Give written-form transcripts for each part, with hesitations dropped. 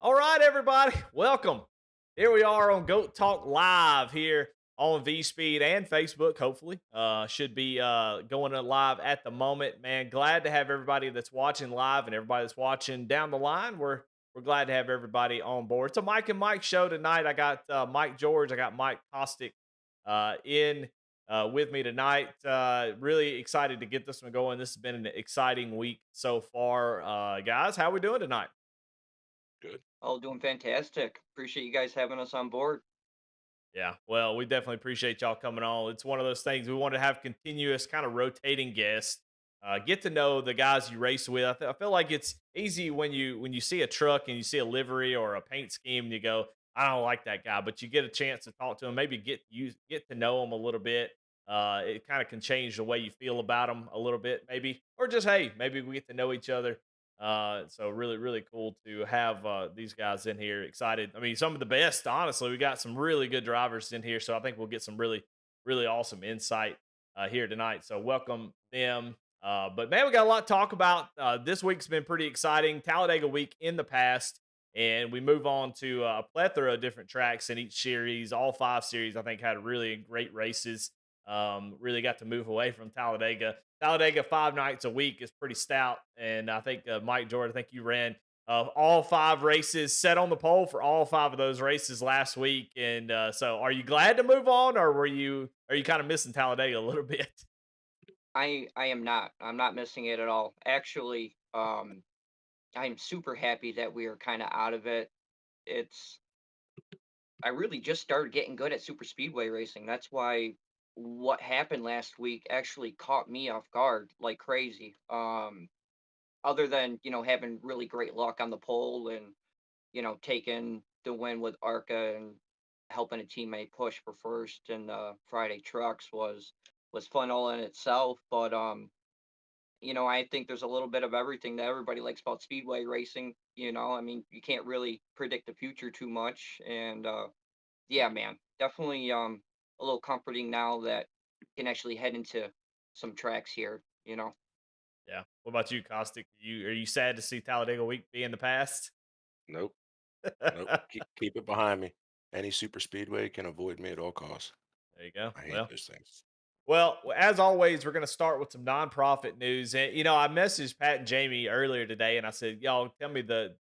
All right, everybody, welcome. Here we are on Goat Talk Live here on V Speed and Facebook. Hopefully, should be going to live at the moment. Man, glad to have everybody that's watching live and everybody that's watching down the line. We're glad to have everybody on board. It's a Mike and Mike show tonight. I got Mike George, I got Mike Kostek in with me tonight. Really excited to get this one going. This has been an exciting week so far, guys. How we doing tonight? Good. Oh, doing fantastic. Appreciate you guys having us on board. Yeah, well, we definitely appreciate y'all coming on. It's one of those things we want to have continuous kind of rotating guests. Get to know the guys you race with. I feel like it's easy when you see a truck and you see a livery or a paint scheme and you go, I don't like that guy, but you get a chance to talk to him, maybe get to know him a little bit. It kind of can change the way you feel about him a little bit, maybe, or just hey, maybe we get to know each other. So really, really cool to have these guys in here. Excited. I mean, some of the best, honestly. We got some really good drivers in here, so I think we'll get some really, really awesome insight here tonight. So welcome them. But man, we got a lot to talk about. This week's been pretty exciting. Talladega week in the past, and we move on to a plethora of different tracks in each series. All five series, I think, had really great races. Really got to move away from Talladega. Talladega 5 nights a week is pretty stout, and I think Mike Jordan, I think you ran all five races, set on the pole for all five of those races last week. And so, are you glad to move on, or are you kind of missing Talladega a little bit? I am not. I'm not missing it at all. Actually, I'm super happy that we are kind of out of it. It's I really just started getting good at super speedway racing. That's why what happened last week actually caught me off guard like crazy. Other than, having really great luck on the pole and, taking the win with Arca and helping a teammate push for first in the Friday trucks was fun all in itself. But I think there's a little bit of everything that everybody likes about speedway racing. I mean, you can't really predict the future too much. And yeah, man, definitely a little comforting now that you can actually head into some tracks here. Yeah. What about you, Caustic? Are you sad to see Talladega week be in the past? Nope. Nope. Keep it behind me. Any super speedway can avoid me at all costs. There you go. I hate Well, those things. as always, we're going to start with some nonprofit news. And I messaged Pat and Jamie earlier today, and I said, "Y'all, tell me the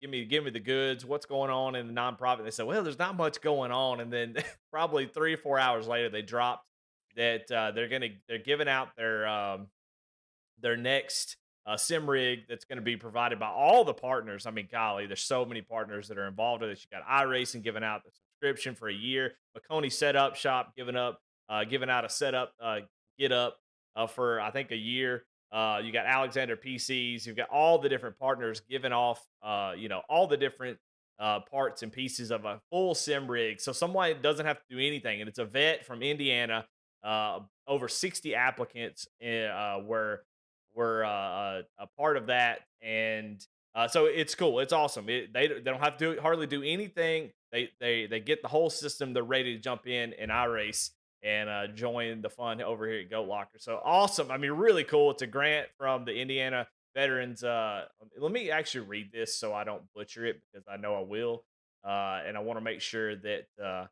give me the goods. What's going on in the nonprofit?" They said, "Well, there's not much going on." And then probably 3 or 4 hours later, they dropped that they're giving out their next sim rig that's going to be provided by all the partners. I mean, golly, there's so many partners that are involved with this. You got iRacing giving out the subscription for a year, McConey Setup Shop giving out a setup get up for I think a year. You got Alexander PCs. You've got all the different partners giving off all the different parts and pieces of a full sim rig. So someone doesn't have to do anything, and it's a vet from Indiana. Over 60 applicants were a part of that, and so it's cool. It's awesome. They don't have to hardly do anything. They get the whole system. They're ready to jump in and iRace and join the fun over here at Goat Locker. So awesome. I mean, really cool. It's a grant from the Indiana Veterans. Let me actually read this so I don't butcher it because I know I will, and I want to make sure that.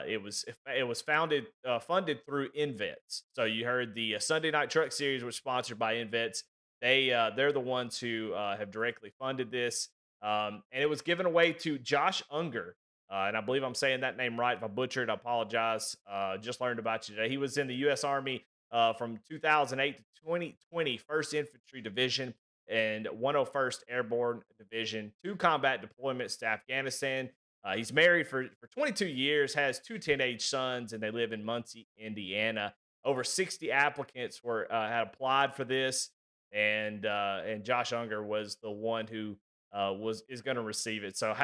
It was funded through Invets. So you heard the Sunday Night Truck Series was sponsored by Invets. They're the ones who have directly funded this, and it was given away to Josh Unger. And I believe I'm saying that name right. If I butchered, I apologize. Just learned about you today. He was in the U.S. Army from 2008 to 2020, First Infantry Division and 101st Airborne Division, 2 combat deployments to Afghanistan. He's married for 22 years, has two teenage sons, and they live in Muncie, Indiana. Over 60 applicants were had applied for this, and Josh Unger was the one who was is going to receive it. So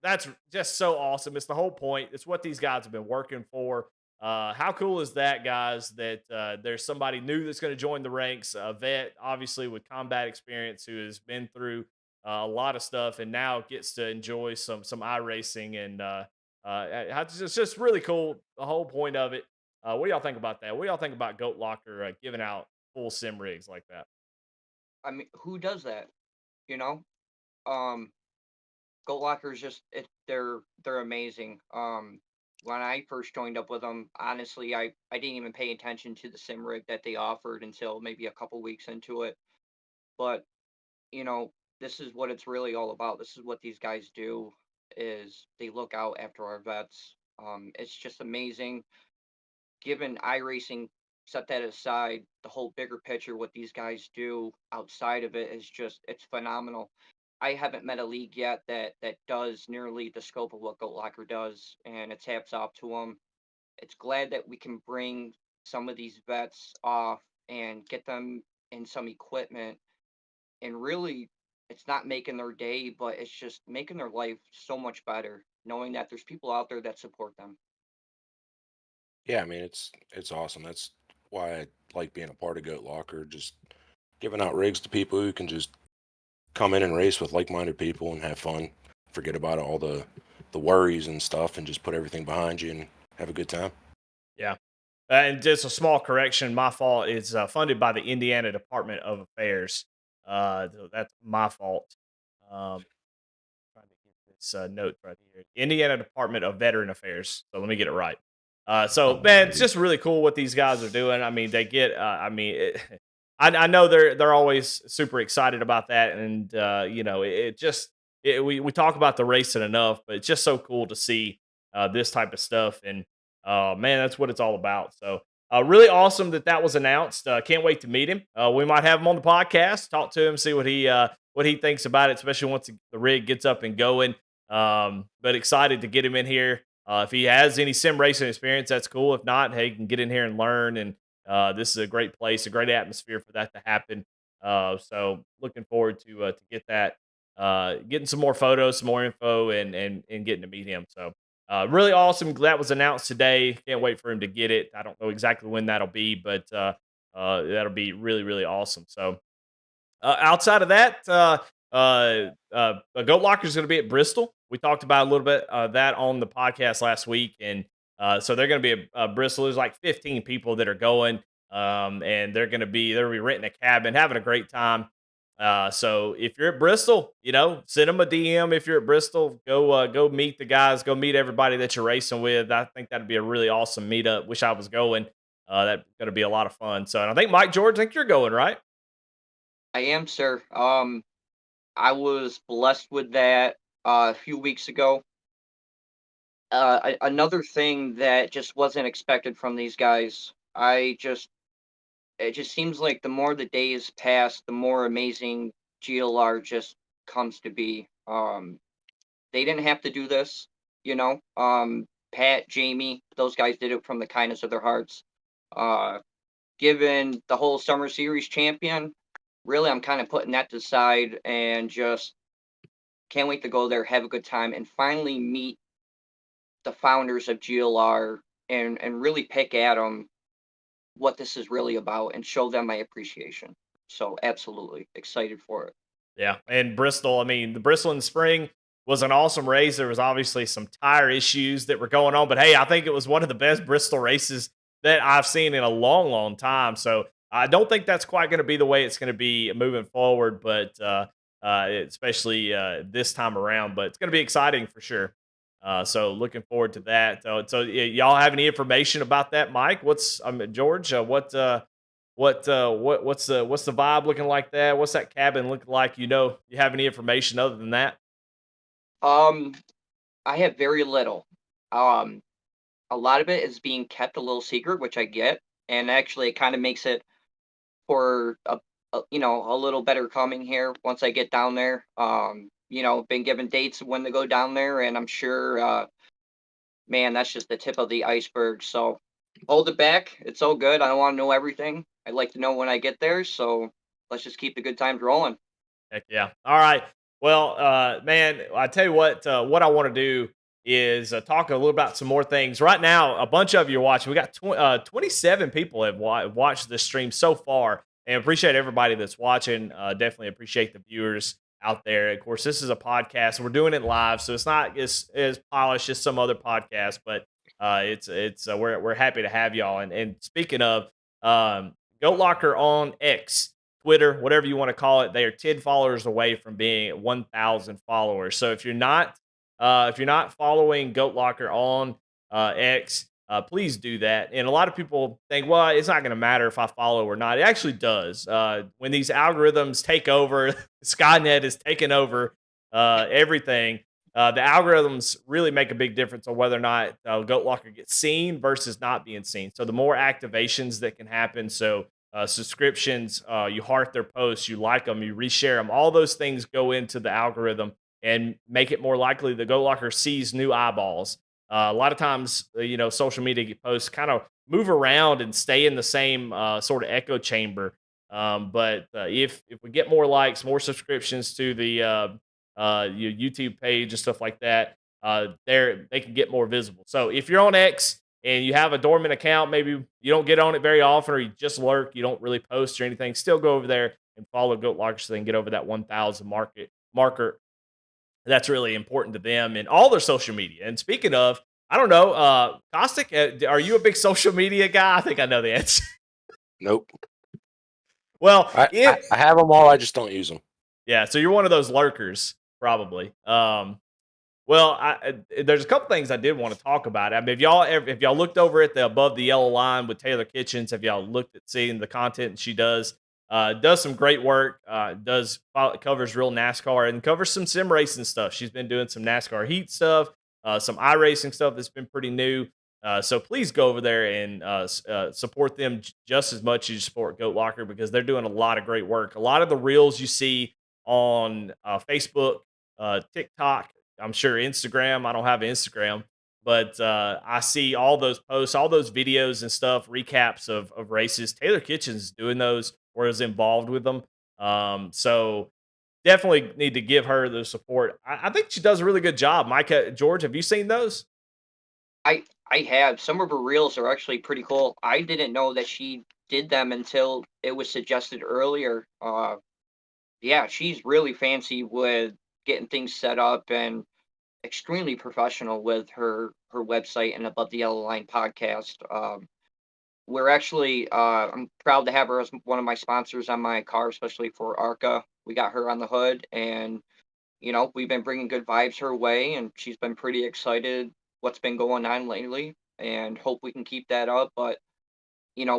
that's just so awesome. It's the whole point. It's what these guys have been working for. How cool is that, guys? That there's somebody new that's going to join the ranks, a vet, obviously with combat experience, who has been through a lot of stuff, and now gets to enjoy some iRacing, and it's just really cool. The whole point of it. What do y'all think about that? What do y'all think about Goat Locker giving out full sim rigs like that? I mean, who does that? You know? Um, Goat Lockers just they're amazing. When I first joined up with them, honestly, I didn't even pay attention to the sim rig that they offered until maybe a couple weeks into it. But you know, this is what it's really all about. This is what these guys do is they look out after our vets. It's just amazing. Given iRacing, set that aside, the whole bigger picture, what these guys do outside of it is just it's phenomenal. I haven't met a league yet that does nearly the scope of what Goat Locker does, and it's hats off to them. It's glad that we can bring some of these vets off and get them in some equipment, and really, it's not making their day, but it's just making their life so much better, knowing that there's people out there that support them. Yeah, I mean it's awesome. That's why I like being a part of Goat Locker, just giving out rigs to people who can just come in and race with like-minded people and have fun. Forget about all the worries and stuff, and just put everything behind you and have a good time. Yeah. And just a small correction, my fault. It's funded by the Indiana Department of Affairs. That's my fault. Um, trying to get this note right here. Indiana Department of Veteran Affairs. So let me get it right. So Oh, man, it's sweet. just really cool what these guys are doing. I mean, they get. I know they're always super excited about that, and we talk about the racing enough, but it's just so cool to see this type of stuff, and man, that's what it's all about. So. Really awesome that was announced. Can't wait to meet him. We might have him on the podcast, talk to him, see what he thinks about it, especially once the rig gets up and going. But excited to get him in here. If he has any sim racing experience, that's cool. If not, hey, he can get in here and learn. And this is a great place, a great atmosphere for that to happen. So looking forward to get that, getting some more photos, some more info, and getting to meet him. So really awesome. That was announced today. Can't wait for him to get it. I don't know exactly when that'll be, but that'll be really really awesome. So outside of that, Goat Locker is going to be at Bristol. We talked about a little bit that on the podcast last week, and so they're going to be at Bristol. There's like 15 people that are going, and they're renting a cabin, having a great time. So if you're at Bristol, send them a DM. If you're at Bristol, go meet the guys, go meet everybody that you're racing with. I think that'd be a really awesome meetup. Wish I was going. That's going to be a lot of fun. So, and I think Mike George, I think you're going, right? I am, sir. I was blessed with that a few weeks ago. Another thing that just wasn't expected from these guys. It just seems like the more the days pass, the more amazing GLR just comes to be. They didn't have to do this, you know. Pat, Jamie, those guys did it from the kindness of their hearts. Uh, Given the whole summer series champion, really, I'm kind of putting that to the side and just can't wait to go there, have a good time, and finally meet the founders of GLR and really pick at them what this is really about and show them my appreciation. So absolutely excited for it. Yeah, and Bristol, I mean, the Bristol in the spring was an awesome race. There was obviously some tire issues that were going on, but hey, I think it was one of the best Bristol races that I've seen in a long, long time. So I don't think that's quite going to be the way it's going to be moving forward, but especially this time around. But it's going to be exciting for sure. So looking forward to that. So y'all have any information about that, Mike? George? What's the vibe looking like that? What's that cabin looking like? You have any information other than that? Um, I have very little. Um, a lot of it is being kept a little secret, which I get, and actually it kind of makes it for a little better coming here once I get down there. Been given dates of when to go down there, and I'm sure, man, that's just the tip of the iceberg. So hold it back. It's all good. I don't want to know everything. I'd like to know when I get there. So let's just keep the good times rolling. Heck yeah. All right. Well, man, I tell you what I want to do is talk a little about some more things. Right now, a bunch of you are watching. We got 27 people have watched this stream so far, and appreciate everybody that's watching. Definitely appreciate the viewers out there. Of course, this is a podcast. We're doing it live, so it's not as polished as some other podcasts, but we're happy to have y'all. And speaking of, Goat Locker on X. Twitter, whatever you want to call it. They are 10 followers away from being at 1,000 followers. So if you're not following Goat Locker on X, please do that. And a lot of people think, well, it's not going to matter if I follow or not. It actually does. When these algorithms take over, Skynet is taking over everything. The algorithms really make a big difference on whether or not Goat Locker gets seen versus not being seen. So the more activations that can happen, so subscriptions, you heart their posts, you like them, you reshare them, all those things go into the algorithm and make it more likely the Goat Locker sees new eyeballs. A lot of times, social media posts kind of move around and stay in the same sort of echo chamber. But if we get more likes, more subscriptions to the your YouTube page and stuff like that, they can get more visible. So if you're on X and you have a dormant account, maybe you don't get on it very often, or you just lurk, you don't really post or anything, still go over there and follow Goat Locker so they can get over that 1,000 marker. That's really important to them and all their social media. And speaking of, I don't know, Kostek, are you a big social media guy? I think I know the answer. Nope. Well, I have them all. I just don't use them. Yeah, so you're one of those lurkers, probably. Well, there's a couple things I did want to talk about. I mean, if y'all looked over at the Above the Yellow Line with Taylor Kitchens, have y'all looked at seeing the content she does? Does some great work. Covers real NASCAR and covers some sim racing stuff. She's been doing some NASCAR heat stuff, some iRacing stuff that's been pretty new. So please go over there and support them just as much as you support Goat Locker because they're doing a lot of great work. A lot of the reels you see on Facebook, TikTok, I'm sure Instagram. I don't have Instagram, but I see all those posts, all those videos and stuff, recaps of races. Taylor Kitchens is doing those or is involved with them. So definitely need to give her the support. I think she does a really good job. Micah, George, have you seen those? I have. Some of her reels are actually pretty cool. I didn't know that she did them until it was suggested earlier. Yeah, she's really fancy with getting things set up and extremely professional with her website and Above the Yellow Line podcast. We're actually I'm proud to have her as one of my sponsors on my car, especially for ARCA. We got her on the hood, and we've been bringing good vibes her way, and she's been pretty excited what's been going on lately, and hope we can keep that up. But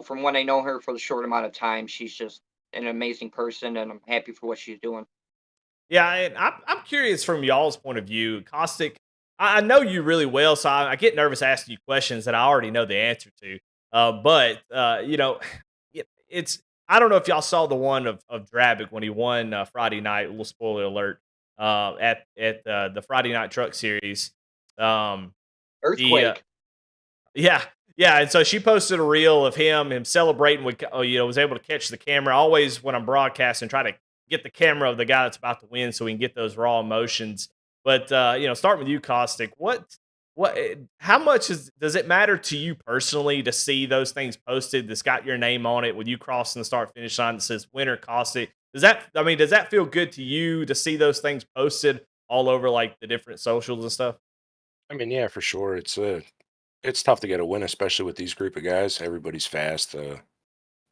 from when I know her for the short amount of time, she's just an amazing person, and I'm happy for what she's doing. Yeah, and I'm curious from y'all's point of view, Caustic. I know you really well, so I get nervous asking you questions that I already know the answer to. But it's I don't know if y'all saw the one of Drabic when he won Friday night. A little spoiler alert at the Friday Night Truck Series. Um, he Earthquake. Yeah, yeah, and so she posted a reel of him celebrating with, was able to catch the camera. Always when I'm broadcasting, try to get the camera of the guy that's about to win so we can get those raw emotions. But starting with you, Caustic, how much does it matter to you personally to see those things posted that's got your name on it with you crossing the start finish line that says winner Caustic? Does that feel good to you to see those things posted all over like the different socials and stuff? I mean, yeah, for sure. It's tough to get a win, especially with these group of guys. Everybody's fast.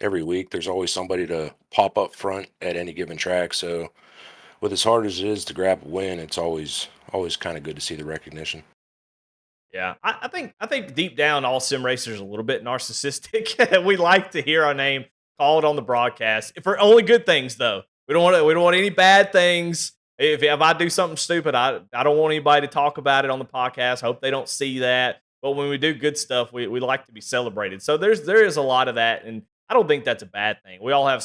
Every week, there's always somebody to pop up front at any given track. So, with as hard as it is to grab a win, it's always kind of good to see the recognition. Yeah, I think deep down, all sim racers are a little bit narcissistic. We like to hear our name called on the broadcast for only good things, though. We don't want any bad things. If I do something stupid, I don't want anybody to talk about it on the podcast. I hope they don't see that. But when we do good stuff, we like to be celebrated. So there is a lot of that, and I don't think that's a bad thing. We all have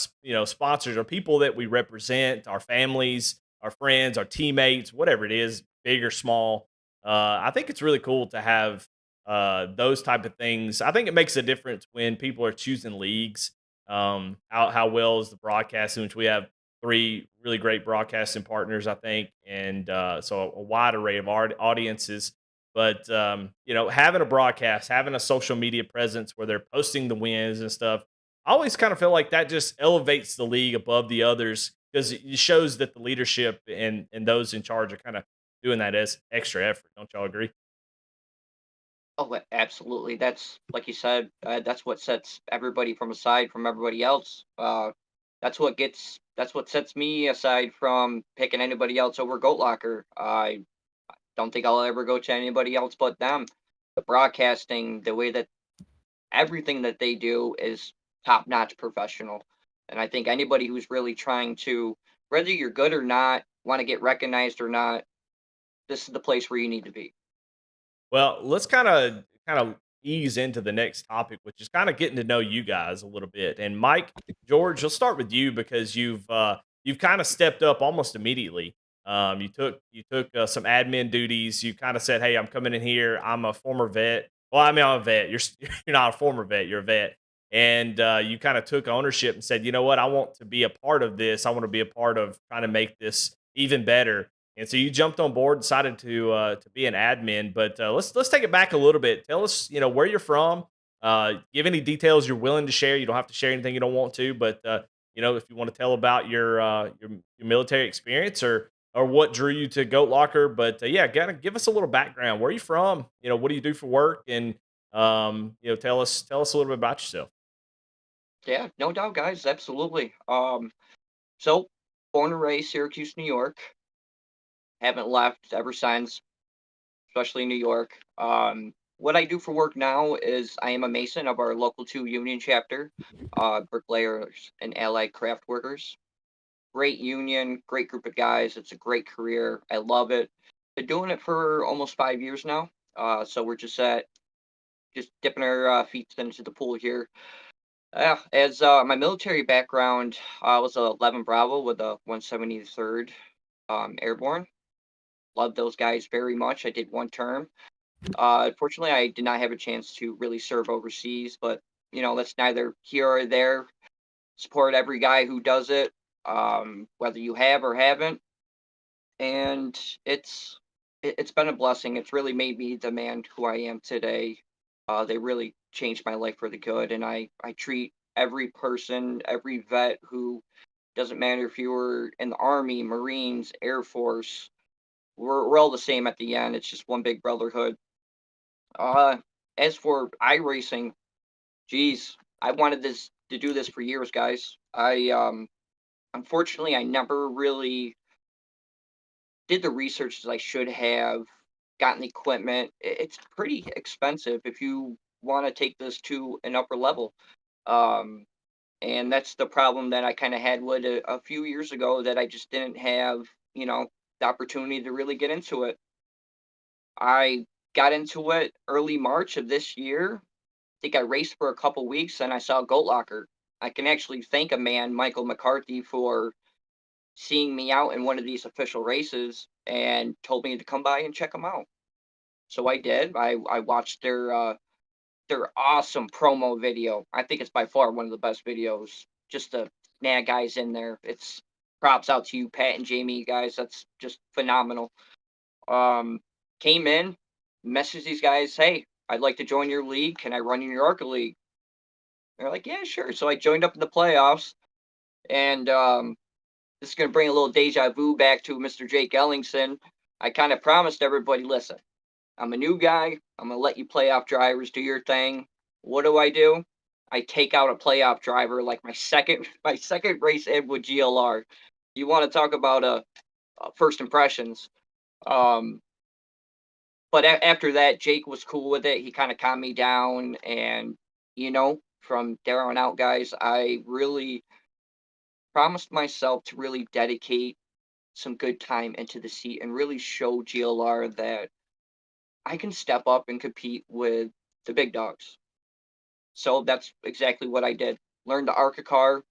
sponsors or people that we represent, our families, our friends, our teammates, whatever it is, big or small. I think it's really cool to have those type of things. I think it makes a difference when people are choosing leagues. How well is the broadcasting? Which we have three really great broadcasting partners, I think, and so a wide array of audiences. But having a broadcast, having a social media presence where they're posting the wins and stuff, I always kind of feel like that just elevates the league above the others because it shows that the leadership and those in charge are kind of doing that as extra effort. Don't y'all agree? Oh, absolutely. That's like you said. That's what sets everybody from aside from everybody else. that's what sets me aside from picking anybody else over Goat Locker. I don't think I'll ever go to anybody else but them. The broadcasting, the way that everything that they do is top notch professional. And I think anybody who's really trying to, whether you're good or not, want to get recognized or not, this is the place where you need to be. Well, let's kind of ease into the next topic, which is kind of getting to know you guys a little bit. And Mike, George, let's start with you because you've kind of stepped up almost immediately. You took some admin duties. You kind of said, "Hey, I'm coming in here. I'm a former vet. Well, I mean, I'm a vet. You're not a former vet. You're a vet." And you kind of took ownership and said, "You know what? I want to be a part of this. I want to be a part of trying to make this even better." And so you jumped on board, decided to be an admin. But let's take it back a little bit. Tell us, where you're from. Give any details you're willing to share. You don't have to share anything you don't want to, but if you want to tell about your military experience or what drew you to Goat Locker. But yeah, kind of give us a little background. Where are you from? What do you do for work? And tell us a little bit about yourself. Yeah, no doubt, guys. Absolutely. So born and raised Syracuse, New York. Haven't left ever since, especially New York. What I do for work now is I am a mason of our local 2 union chapter, bricklayers and allied craft workers. Great union, great group of guys. It's a great career. I love it. Been doing it for almost 5 years now. So we're just dipping our feet into the pool here. As my military background, I was a 11 Bravo with the 173rd Airborne. Love those guys very much. I did one term. Unfortunately, I did not have a chance to really serve overseas, but that's neither here or there. Support every guy who does it, whether you have or haven't, and it's been a blessing. It's really made me the man who I am today. They really changed my life for the good, and I treat every person, every vet who doesn't matter if you were in the Army, Marines, Air Force. We're all the same at the end. It's just one big brotherhood. Uh, as for iRacing, geez, I wanted this to do this for years, guys. I unfortunately I never really did the research as I should have, gotten the equipment. It's pretty expensive if you want to take this to an upper level. Um, and that's the problem that I kind of had with it a few years ago that I just didn't have, the opportunity to really get into it. I got into it early March of this year. Think I raced for a couple weeks and I saw Goat Locker. I can actually thank a man, Michael McCarthy, for seeing me out in one of these official races and told me to come by and check them out. So I did. I watched their awesome promo video. I think it's by far one of the best videos. Just the guys in there. It's props out to you, Pat and Jamie, guys. That's just phenomenal. Um, Came in, messaged these guys, hey, I'd like to join your league. Can I run in your ARCA league? They're like, yeah, sure. So I joined up in the playoffs, and this is going to bring a little deja vu back to Mr. Jake Ellingson. I kind of promised everybody, listen, I'm a new guy. I'm going to let you playoff drivers do your thing. What do? I take out a playoff driver like my second race in with GLR. You want to talk about first impressions? Um, but after that, Jake was cool with it. He kind of calmed me down, and from there on out, guys, I really promised myself to really dedicate some good time into the seat and really show GLR that I can step up and compete with the big dogs. So that's exactly what I did. Learned the ARCA car.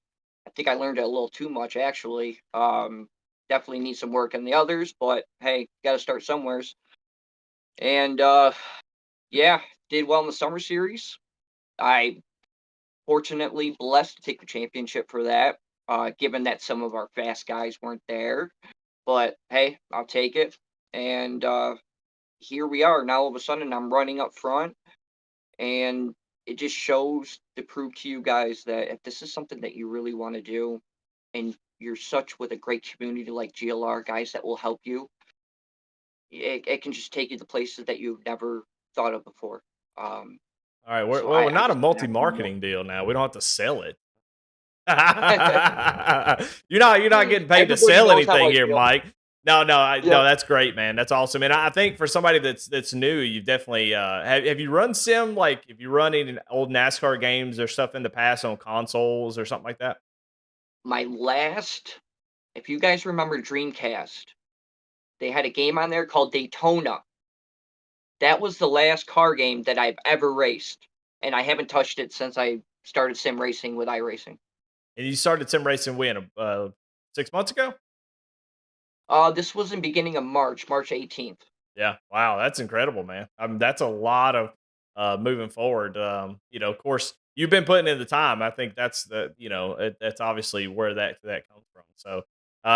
I think I learned it a little too much, actually. Definitely need some work in the others, but hey, got to start somewheres. And yeah, did well in the summer series. I fortunately blessed to take the championship for that, given that some of our fast guys weren't there. But hey, I'll take it. And here we are. Now all of a sudden I'm running up front, and it just shows to prove to you guys that if this is something that you really want to do, and you're such with a great community like GLR, guys that will help you, it can just take you to places that you've never thought of before. Um, All right, so well, we're I not a just cannot agree more. multi-marketing deal now. We don't have to sell it. You're not getting paid to Everybody sell knows how anything I here, feel. Mike. No, no, no. Yep. That's great, man. That's awesome. And I think for somebody that's new, you definitely have you run sim like if you run any old NASCAR games or stuff in the past on consoles or something like that? My last, if you guys remember Dreamcast, they had a game on there called Daytona. That was the last car game that I've ever raced, and I haven't touched it since I started sim racing with iRacing. And you started sim racing when 6 months ago? This was in beginning of March, March 18th. Yeah. Wow, that's incredible, man. I mean, that's a lot of moving forward. Of course, you've been putting in the time. I think that's that's obviously where that comes from. So,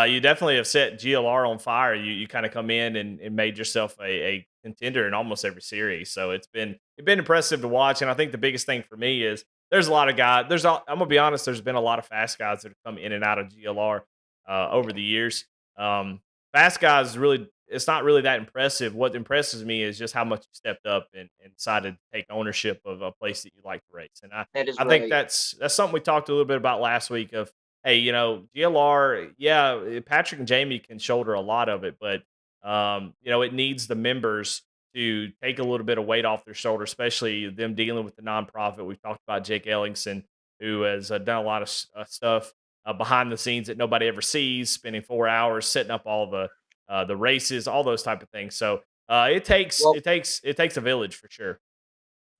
you definitely have set GLR on fire. You kind of come in and made yourself a contender in almost every series. So it's been impressive to watch. And I think the biggest thing for me is there's a lot of guys. I'm gonna be honest. There's been a lot of fast guys that have come in and out of GLR over the years. Um, Fast guys really it's not really that impressive. What impresses me is just how much you stepped up and decided to take ownership of a place that you like to race. And I, That is I think right. that's something we talked a little bit about last week of hey, GLR, yeah, Patrick and Jamie can shoulder a lot of it, but it needs the members to take a little bit of weight off their shoulder, especially them dealing with the nonprofit. We've talked about Jake Ellingson, who has done a lot of stuff behind the scenes that nobody ever sees, spending 4 hours setting up all the races, all those type of things. So it takes Well, it takes it takes a village for sure.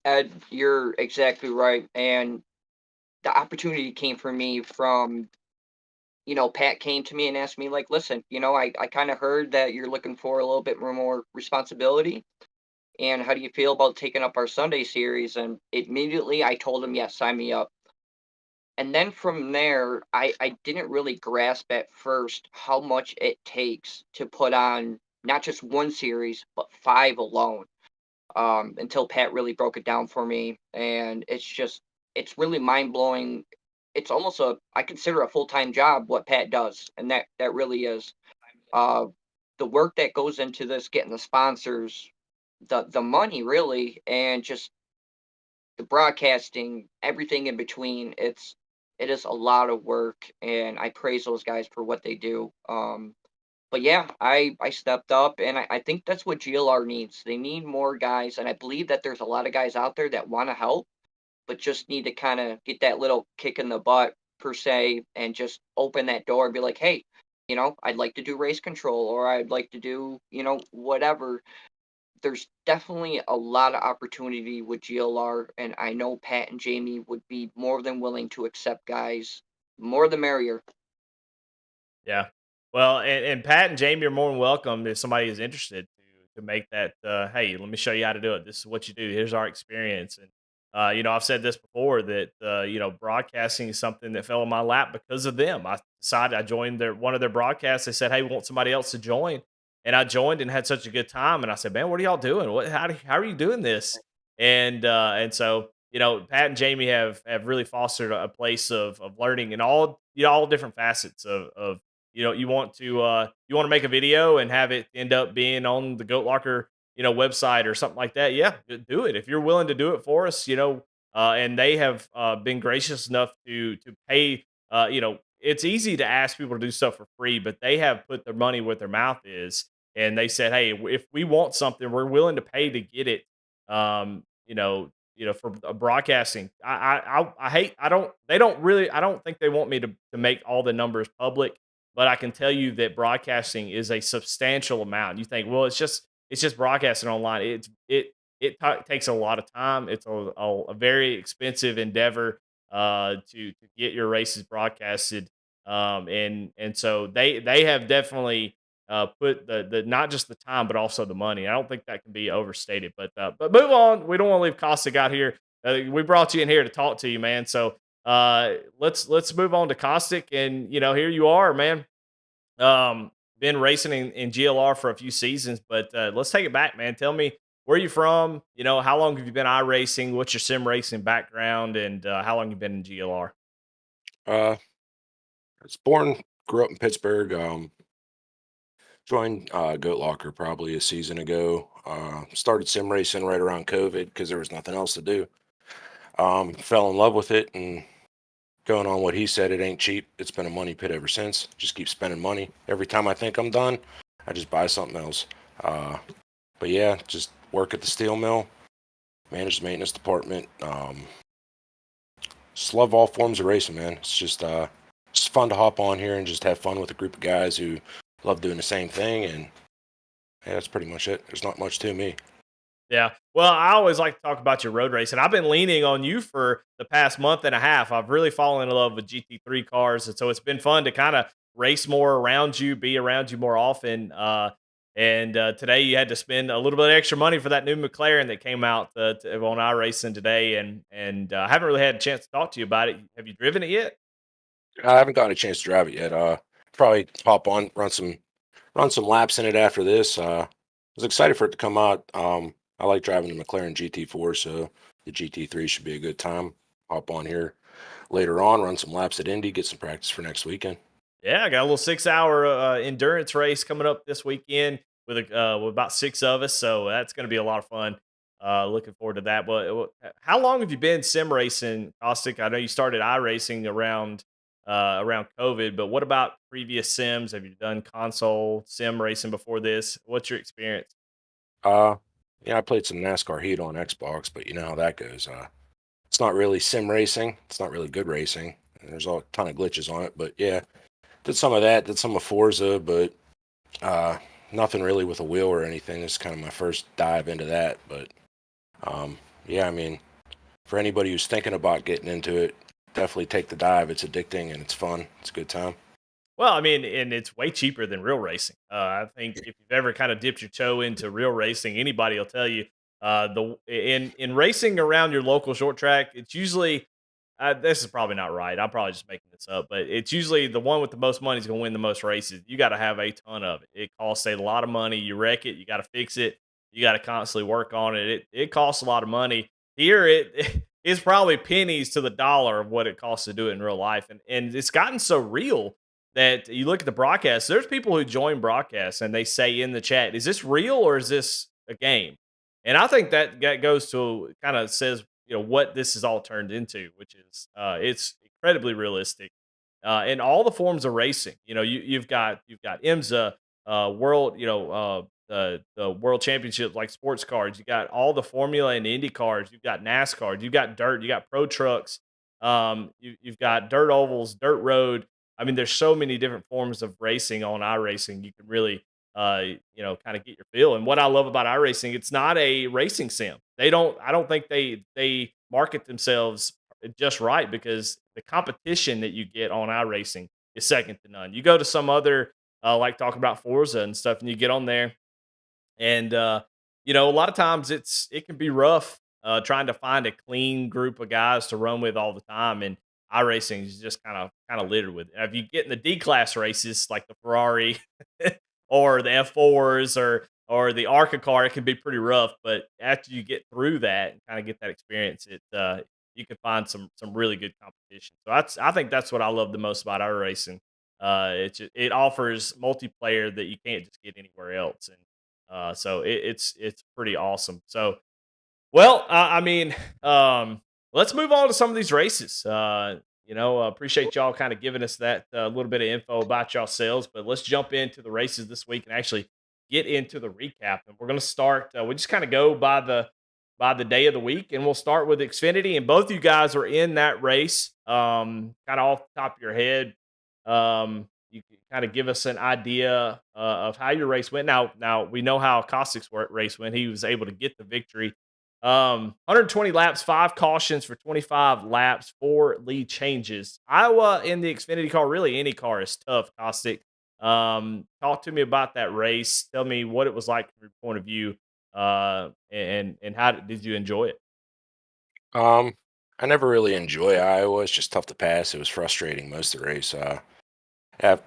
Ed, you're exactly right. And the opportunity came for me from, Pat came to me and asked me, like, listen, I kind of heard that you're looking for a little bit more responsibility. And how do you feel about taking up our Sunday series? And immediately I told him, yes, sign me up. And then from there, I didn't really grasp at first how much it takes to put on not just one series, but five alone. Until Pat really broke it down for me. And it's really mind blowing. It's almost I consider a full time job what Pat does. And that really is. Uh, the work that goes into this, getting the sponsors, the money really, and just the broadcasting, everything in between. It is a lot of work, and I praise those guys for what they do. But yeah, I stepped up, and I think that's what GLR needs. They need more guys, and I believe that there's a lot of guys out there that want to help, but just need to kind of get that little kick in the butt per se, and just open that door and be like, hey, I'd like to do race control, or I'd like to do whatever. There's definitely a lot of opportunity with GLR, and I know Pat and Jamie would be more than willing to accept guys. More the merrier. Yeah. Well, and Pat and Jamie are more than welcome if somebody is interested to make that. Hey, let me show you how to do it. This is what you do. Here's our experience. And I've said this before that broadcasting is something that fell in my lap because of them. I joined one of their broadcasts. They said, "Hey, we want somebody else to join," and I joined and had such a good time. And I said, "Man, what are y'all doing? How are you doing this?" And so Pat and Jamie have really fostered a place of learning in all different facets of you want to make a video and have it end up being on the Goat Locker website or something like that. Yeah, do it if you're willing to do it for us. And they have been gracious enough to pay. It's easy to ask people to do stuff for free, but they have put their money where their mouth is, and they said, "Hey, if we want something, we're willing to pay to get it." Um, for broadcasting. I hate. I don't. They don't really. I don't think they want me to make all the numbers public, but I can tell you that broadcasting is a substantial amount. You think, well, it's just broadcasting online. Takes a lot of time. It's a very expensive endeavor to get your races broadcasted. And so they have definitely put the not just the time but also the money. I don't think that can be overstated. But move on. We don't want to leave Kostek out here. We brought you in here to talk to you, man. So let's move on to Kostek. And here you are, man. Been racing in GLR for a few seasons, but let's take it back, man. Tell me where you from. How long have you been iRacing? What's your sim racing background, and how long you been in GLR? Uh, I was born, grew up in Pittsburgh. Joined Goat Locker probably a season ago. Started sim racing right around COVID because there was nothing else to do. Fell in love with it and going on what he said, it ain't cheap. It's been a money pit ever since. Just keep spending money. Every time I think I'm done, I just buy something else. But yeah, just work at the steel mill, manage the maintenance department. Just love all forms of racing, man. It's just fun to hop on here and just have fun with a group of guys who love doing the same thing. And yeah, that's pretty much it. There's not much to me. Yeah. Well, I always like to talk about your road racing. I've been leaning on you for the past month and a half. I've really fallen in love with GT3 cars, and so it's been fun to kind of race more around you, be around you more often. And today you had to spend a little bit of extra money for that new McLaren that came out on iRacing today, and I haven't really had a chance to talk to you about it. Have you driven it yet? I haven't gotten a chance to drive it yet. Probably hop on, run some laps in it after this. I was excited for it to come out. I like driving the McLaren GT4, so the GT3 should be a good time. Hop on here later on, run some laps at Indy, get some practice for next weekend. Yeah, I got a little 6 hour endurance race coming up this weekend with about six of us, so that's going to be a lot of fun. Looking forward to that. But how long have you been sim racing, Caustic? I know you started iRacing around COVID, but what about previous sims? Have you done console sim racing before this? What's your experience? Uh, yeah, I played some NASCAR Heat on Xbox, but you know how that goes. It's not really sim racing. It's not really good racing. And there's a ton of glitches on it, but yeah, did some of that. Did some of Forza, but uh, nothing really with a wheel or anything. It's kind of my first dive into that, but yeah, I mean, for anybody who's thinking about getting into it, definitely take the dive. It's addicting and it's fun. It's a good time. Well, I mean, and it's way cheaper than real racing. I think if you've ever kind of dipped your toe into real racing, anybody will tell you the in racing around your local short track, it's usually this is probably not right. I'm probably just making this up, but it's usually the one with the most money is going to win the most races. You got to have a ton of it. It costs a lot of money. You wreck it, you got to fix it. You got to constantly work on it. It costs a lot of money. Here, it's probably pennies to the dollar of what it costs to do it in real life, and it's gotten so real that you look at the broadcast. There's people who join broadcasts and they say in the chat, "Is this real or is this a game?" And I think that goes to kind of says what this is all turned into, which is it's incredibly realistic in all the forms of racing. You've got IMSA, world, the world championships like sports cars. You got all the Formula and Indy cars. You've got NASCAR. You've got dirt. You got pro trucks. You've got dirt ovals, dirt road. I mean, there's so many different forms of racing on iRacing. You can really, kind of get your feel. And what I love about iRacing, it's not a racing sim. I don't think they market themselves just right because the competition that you get on iRacing is second to none. You go to some other, like talking about Forza and stuff, and you get on there and a lot of times it can be rough trying to find a clean group of guys to run with all the time. And iRacing is just kind of littered with it. If you get in the D class races like the Ferrari or the F4s or the ARCA car, it can be pretty rough. But after you get through that and kind of get that experience, you can find some really good competition. So I think that's what I love the most about iRacing. It offers multiplayer that you can't just get anywhere else, and so it's pretty awesome. So, well, I mean, let's move on to some of these races. Appreciate y'all kind of giving us that little bit of info about yourselves, but let's jump into the races this week and actually get into the recap. And we're going to start. We just kind of go by the day of the week, and we'll start with Xfinity. And both you guys are in that race. Kind of off the top of your head, you can kind of give us an idea of how your race went. Now we know how Kostik's race went. He was able to get the victory. 120 laps, 5 cautions for 25 laps, 4 lead changes. Iowa in the Xfinity car, really any car is tough, Kostik. Talk to me about that race. Tell me what it was like from your point of view, and how did you enjoy it? Um, I never really enjoy Iowa. It's just tough to pass. It was frustrating most of the race. af-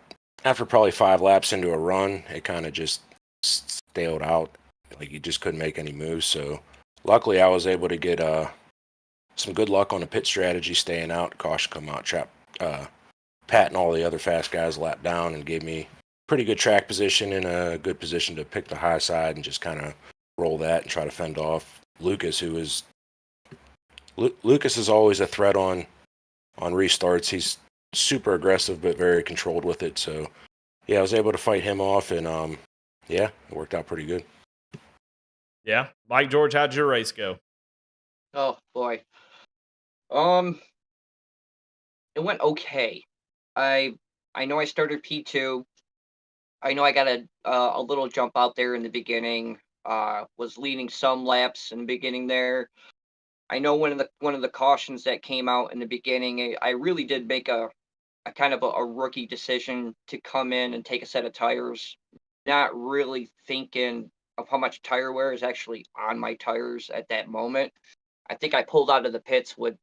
After probably 5 laps into a run, it kind of just staled out. Like you just couldn't make any moves. So luckily, I was able to get some good luck on the pit strategy, staying out, caution come out, trap, Pat and all the other fast guys lap down, and gave me pretty good track position and a good position to pick the high side and just kind of roll that and try to fend off Lucas, Lucas is always a threat on on restarts. He's super aggressive but very controlled with it. So yeah, I was able to fight him off, and yeah, it worked out pretty good. Yeah, Mike George, how'd your race go? Oh boy. Um, it went okay. I I know I started P2. I know I got a little jump out there in the beginning. Was leading some laps in the beginning there. I know one of the cautions that came out in the beginning. I really did make a kind of a rookie decision to come in and take a set of tires, not really thinking of how much tire wear is actually on my tires at that moment. I think I pulled out of the pits with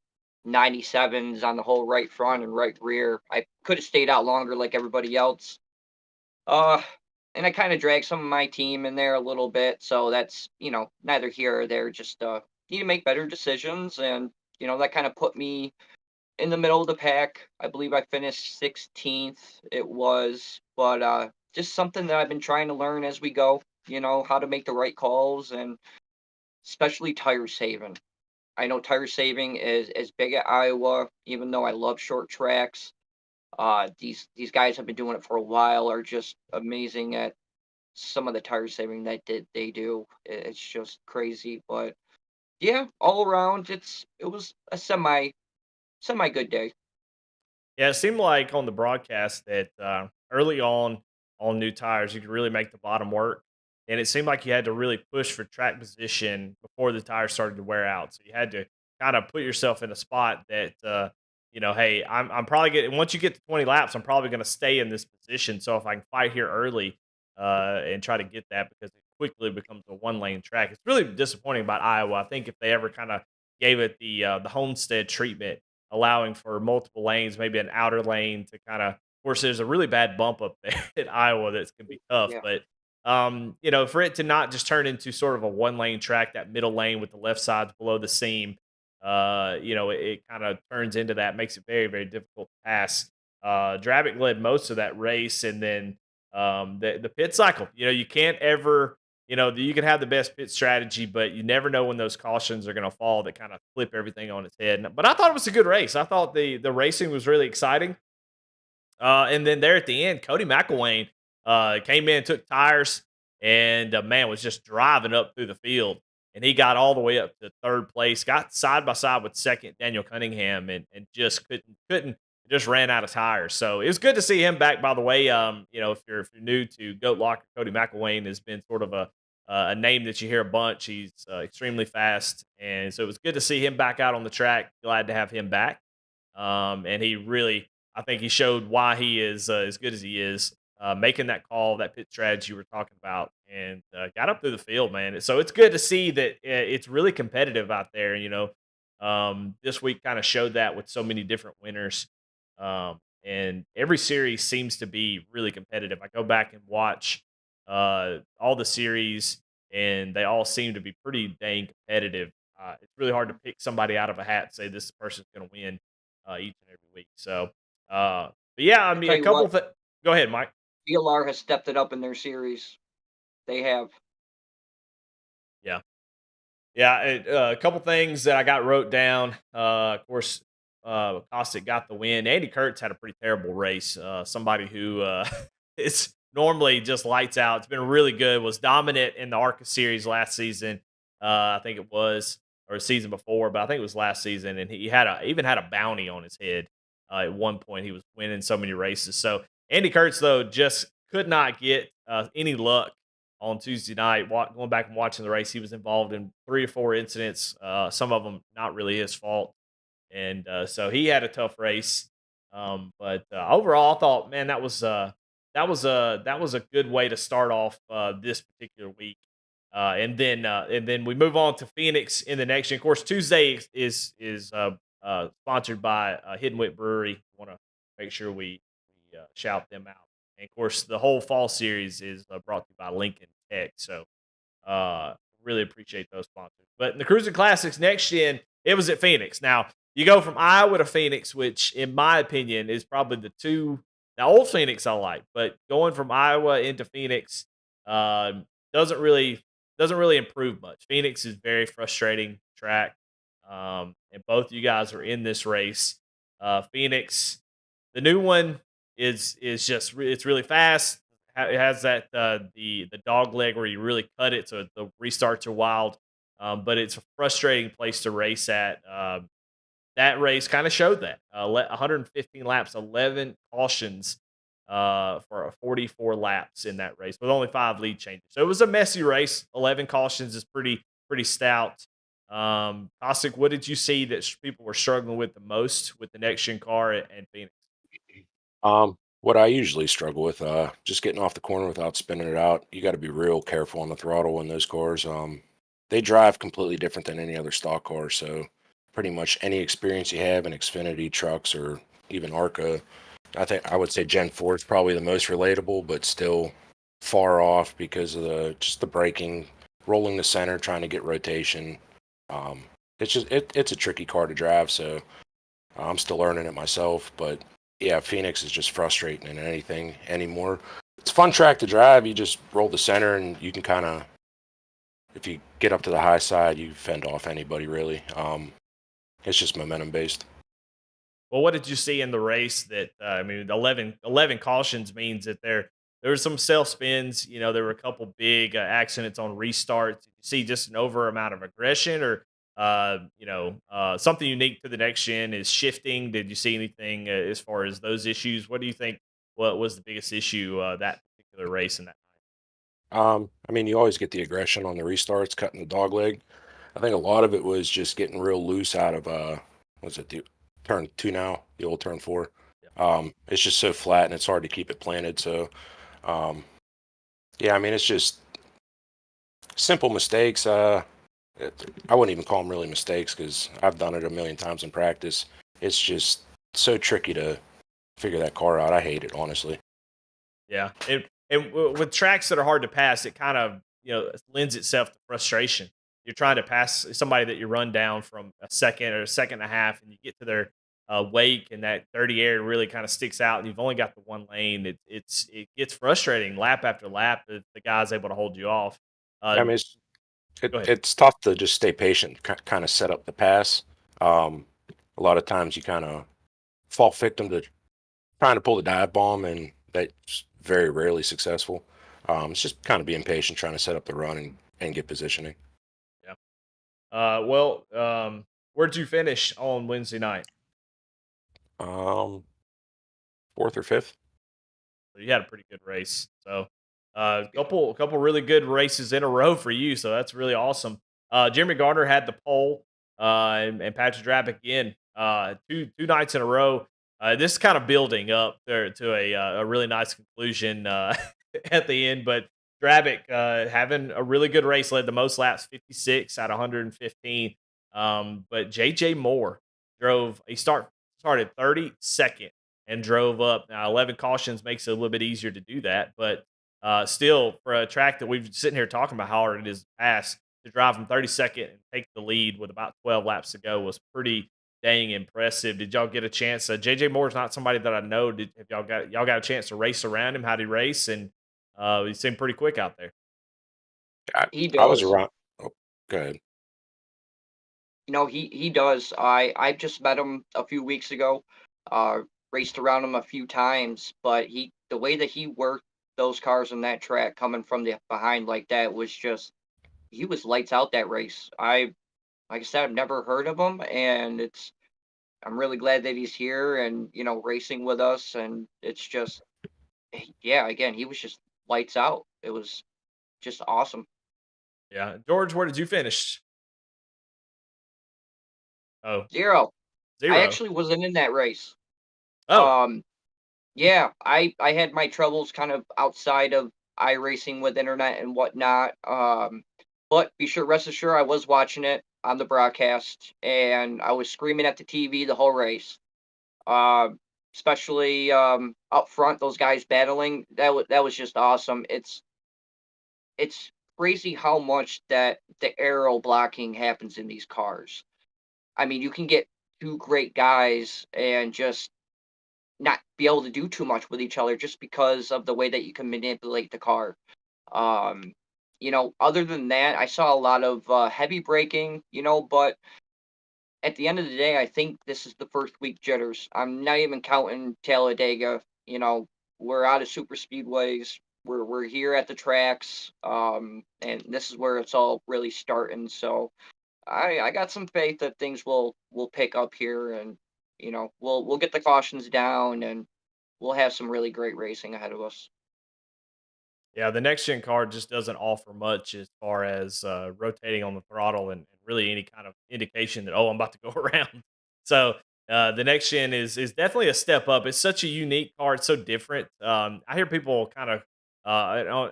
97s on the whole right front and right rear. I could have stayed out longer like everybody else. Uh, and I kind of dragged some of my team in there a little bit. So that's, neither here or there. Just need to make better decisions. And, that kind of put me in the middle of the pack. I believe I finished 16th. It was, but just something that I've been trying to learn as we go, how to make the right calls and especially tire saving. I know tire saving is big at Iowa, even though I love short tracks. These guys have been doing it for a while, are just amazing at some of the tire saving that they do. It's just crazy. But yeah, all around, it was a semi good day. Yeah, it seemed like on the broadcast that early on new tires, you could really make the bottom work, and it seemed like you had to really push for track position before the tires started to wear out. So you had to kind of put yourself in a spot that hey, I'm probably getting once you get to 20 laps, I'm probably going to stay in this position. So if I can fight here early and try to get that because it quickly becomes a one lane track, it's really disappointing about Iowa. I think if they ever kind of gave it the Homestead treatment allowing for multiple lanes, maybe an outer lane to kind of course, there's a really bad bump up there at Iowa that's gonna be tough. Yeah. But for it to not just turn into sort of a one lane track, that middle lane with the left sides below the seam, it kind of turns into that, makes it very, very difficult to pass. Drabick led most of that race, and then the pit cycle. You can't ever you can have the best pit strategy, but you never know when those cautions are going to fall that kind of flip everything on its head. But I thought it was a good race. I thought the racing was really exciting. And then there at the end, Cody McElwain came in, took tires, and man was just driving up through the field. And he got all the way up to third place, got side by side with second Daniel Cunningham, and just couldn't just ran out of tires. So it was good to see him back. By the way, if you're new to Goat Locker, Cody McElwain has been sort of a name that you hear a bunch. He's extremely fast, and so it was good to see him back out on the track. Glad to have him back. And he really, I think he showed why he is as good as he is, making that call, that pit strategy you were talking about, and got up through the field, man. So it's good to see that it's really competitive out there. This week kind of showed that with so many different winners, and every series seems to be really competitive. I go back and watch all the series, and they all seem to be pretty dang competitive. It's really hard to pick somebody out of a hat and say this person's going to win each and every week. So, but yeah, I I mean, tell a you couple what, of go ahead, Mike. VLR has stepped it up in their series. They have. Yeah, yeah, a couple things that I got wrote down. Of course, Kostek got the win. Andy Kurtz had a pretty terrible race. Somebody who is normally just lights out. It's been really good. Was dominant in the ARCA series last season. I think it was, or season before, but I think it was last season. And he even had a bounty on his head at one point. He was winning so many races. So Andy Kurtz though just could not get any luck on Tuesday night. Going back and watching the race, he was involved in 3 or 4 incidents. Some of them not really his fault, and so he had a tough race. But overall, I thought, man, that was a good way to start off this particular week. And then we move on to Phoenix in the next year. Of course, Tuesday is sponsored by Hidden Wit Brewery. Want to make sure we shout them out. And of course, the whole fall series is brought to you by Lincoln Tech. So uh, really appreciate those sponsors. But in the Cruising Classics next gen, it was at Phoenix. Now you go from Iowa to Phoenix, which in my opinion is probably the two. Now Old Phoenix I like, but going from Iowa into Phoenix um, doesn't really doesn't really improve much. Phoenix is very frustrating track, and both you guys are in this race. Phoenix. The new one is just it's really fast. It has that the dog leg where you really cut it, so the restarts are wild. But it's a frustrating place to race at. That race kind of showed that 115 laps, 11 cautions for 44 laps in that race with only 5 lead changes. So it was a messy race. 11 cautions is pretty stout. Kostic, what did you see that people were struggling with the most with the next gen car and Phoenix? What I usually struggle with, just getting off the corner without spinning it out. You got to be real careful on the throttle in those cars. They drive completely different than any other stock car. So pretty much any experience you have in Xfinity trucks or even ARCA, I think I would say Gen 4 is probably the most relatable, but still far off because of the just the braking, rolling the center, trying to get rotation. Um, it's a tricky car to drive, so I'm still learning it myself. But yeah, Phoenix is just frustrating in anything anymore. It's a fun track to drive. You just roll the center, and you can kind of, if you get up to the high side, you fend off anybody really. It's just momentum based. Well, what did you see in the race that I mean, 11 cautions means that there were some self spins. You know, there were a couple big accidents on restarts. Did you see just an over amount of aggression, or something unique to the next gen is shifting? Did you see anything as far as those issues? What do you think? What was the biggest issue that particular race in that I mean, you always get the aggression on the restarts, cutting the dog leg. I think a lot of it was just getting real loose out of what's it, the turn two now, the old turn four. night? It's just so flat and it's hard to keep it planted. So um, yeah, I mean, it's just simple mistakes. I wouldn't even call them really mistakes because I've done it a million times in practice. It's just so tricky to figure that car out. I hate it, honestly. Yeah, with tracks that are hard to pass, it kind of lends itself to frustration. You're trying to pass somebody that you run down from a second or a second and a half, and you get to their wake, and that dirty air really kind of sticks out, and you've only got the one lane. It gets frustrating lap after lap if the guy's able to hold you off. I Uh, mean, Go ahead. it's tough to just stay patient, kind of set up the pass. Um, a lot of times you kind of fall victim to trying to pull the dive bomb, and that's very rarely successful. It's just kind of being patient, trying to set up the run and get positioning. Yeah. Where'd you finish on Wednesday night? Um, Fourth or fifth. So you had a pretty good race. So couple really good races in a row for you. So that's really awesome. Jeremy Gardner had the pole, and Patrick Drabick again. Two nights in a row. This is kind of building up there to a really nice conclusion at the end. But Drabick having a really good race, led the most laps, 56 out of 115. But JJ Moore started 32nd and drove up. Now, 11 cautions makes it a little bit easier to do that, but still, for a track that we've sitting here talking about how hard it is to pass, to drive from 32nd and take the lead with about 12 laps to go was pretty dang impressive. Did y'all get a chance? JJ Moore's not somebody that I know. Have y'all got a chance to race around him? How did he race? And he seemed pretty quick out there. I, He I was does. around. Oh, go ahead. He does. I just met him a few weeks ago. Uh, Raced around him a few times, but the way that he worked those cars on that track coming from the behind like that was just he was lights out that race. Like I said, I've never heard of him, and I'm really glad that he's here and racing with us, and it's just yeah, again, he was just lights out. It was just awesome. Yeah, George, where did you finish? Oh, 0. I zero. actually wasn't in that race. Oh, Um, Yeah, I had my troubles kind of outside of iRacing with internet and whatnot. But be sure, rest assured, I was watching it on the broadcast, and I was screaming at the TV the whole race. Um, Especially up front, those guys battling. That was just awesome. It's crazy how much that the aero blocking happens in these cars. I mean, you can get two great guys and just not be able to do too much with each other just because of the way that you can manipulate the car. Um, Other than that, I saw a lot of heavy braking, but at the end of the day, I think this is the first week jitters. I'm not even counting Talladega. You know, we're out of super speedways. We're here at the tracks, and this is where it's all really starting. So I got some faith that things will pick up here, and we'll get the cautions down, and we'll have some really great racing ahead of us. Yeah, the next gen car just doesn't offer much as far as rotating on the throttle and really any kind of indication that, oh, I'm about to go around. So the next gen is definitely a step up. It's such a unique car. It's so different. I hear people kind of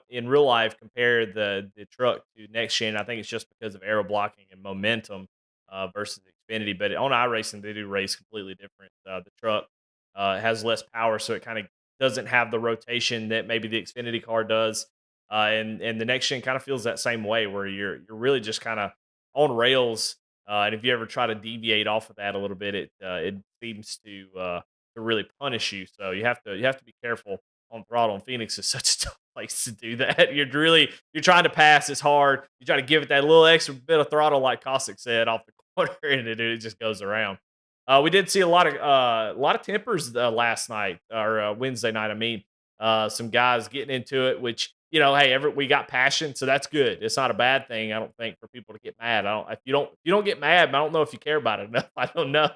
in real life compare the truck to next gen. I think it's just because of aero blocking and momentum versus Xfinity. But on iRacing, they do race completely different. The truck has less power, so it kind of doesn't have the rotation that maybe the Xfinity car does. And the next gen kind of feels that same way where you're really just kind of on rails. And if you ever try to deviate off of that a little bit, it seems to really punish you. So you have to be careful on throttle. And Phoenix is such a tough place to do that. You're trying to pass. It's hard. You try to give it that little extra bit of throttle, like Kostek said, off the corner, and it just goes around. We did see a lot of tempers last night or Wednesday night. I mean, some guys getting into it, which hey, we got passion, so that's good. It's not a bad thing, I don't think, for people to get mad. I don't if you don't get mad, I don't know if you care about it enough. I don't know.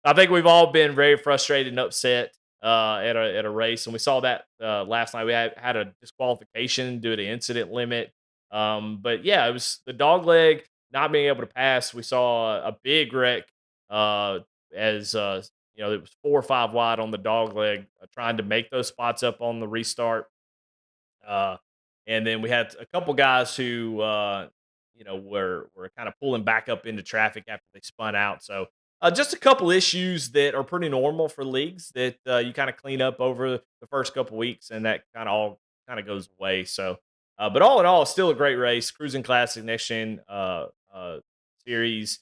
I think we've all been very frustrated and upset at a race, and we saw that last night. We had a disqualification due to incident limit. But yeah, it was the dog leg not being able to pass. We saw a big wreck uh, as it was 4 or 5 wide on the dog leg, trying to make those spots up on the restart. Uh, and then we had a couple guys who were kind of pulling back up into traffic after they spun out. So just a couple issues that are pretty normal for leagues that you kind of clean up over the first couple weeks, and that kind of all kind of goes away. So, but all in all, it's still a great race. Cruising Classic Next Gen series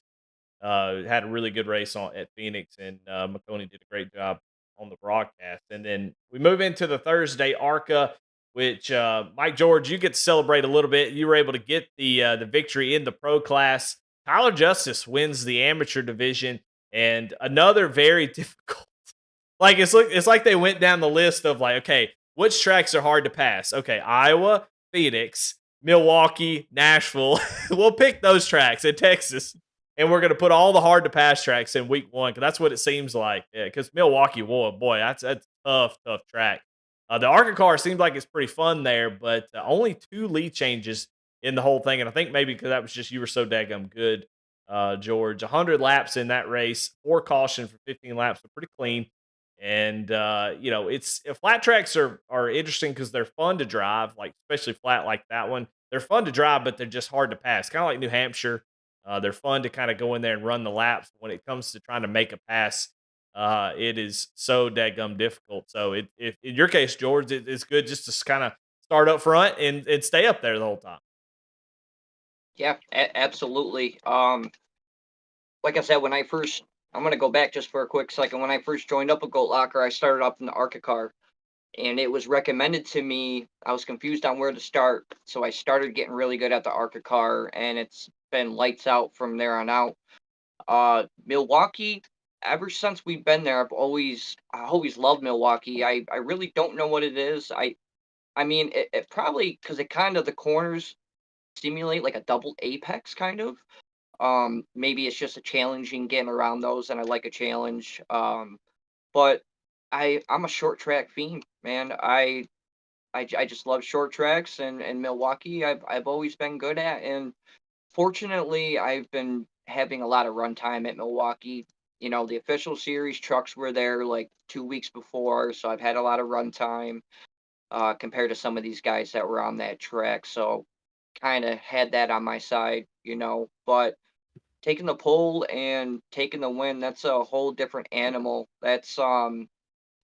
had a really good race on at Phoenix, and McConey did a great job on the broadcast. And then we move into the Thursday ARCA, which Mike George, you get to celebrate a little bit. You were able to get the victory in the pro class. Tyler Justice wins the amateur division, and another very difficult. Like it's like they went down the list of like, okay, which tracks are hard to pass? Okay, Iowa, Phoenix, Milwaukee, Nashville. We'll pick those tracks in Texas, and we're going to put all the hard to pass tracks in week one because that's what it seems like. Because Milwaukee, whoa, boy, that's tough, tough track. The ARCA car seems like it's pretty fun there, but only two lead changes in the whole thing. And I think maybe because that was just you were so daggum good, George. 100 laps in that race, 4 caution for 15 laps, so pretty clean. And it's flat tracks are interesting because they're fun to drive, like especially flat like that one. They're fun to drive, but they're just hard to pass. Kind of like New Hampshire. They're fun to kind of go in there and run the laps. When it comes to trying to make a pass, it is so dadgum difficult. So if in your case, George, it's good just to kind of start up front and stay up there the whole time. Yeah, absolutely. Like I said, I'm gonna go back just for a quick second. When I first joined up with Goat Locker, I started up in the ARCA car, and it was recommended to me. I was confused on where to start, so I started getting really good at the ARCA car, and it's been lights out from there on out. Milwaukee, ever since we've been there, I always loved Milwaukee. I really don't know what it is. I mean, it probably because it kind of the corners simulate like a double apex kind of. Maybe it's just a challenging getting around those, and I like a challenge. But I'm a short track fiend, man. I just love short tracks, and Milwaukee. I've always been good at, and fortunately, I've been having a lot of runtime at Milwaukee. The official series trucks were there like 2 weeks before, so I've had a lot of runtime compared to some of these guys that were on that track. So kind of had that on my side. But taking the pole and taking the win, that's a whole different animal.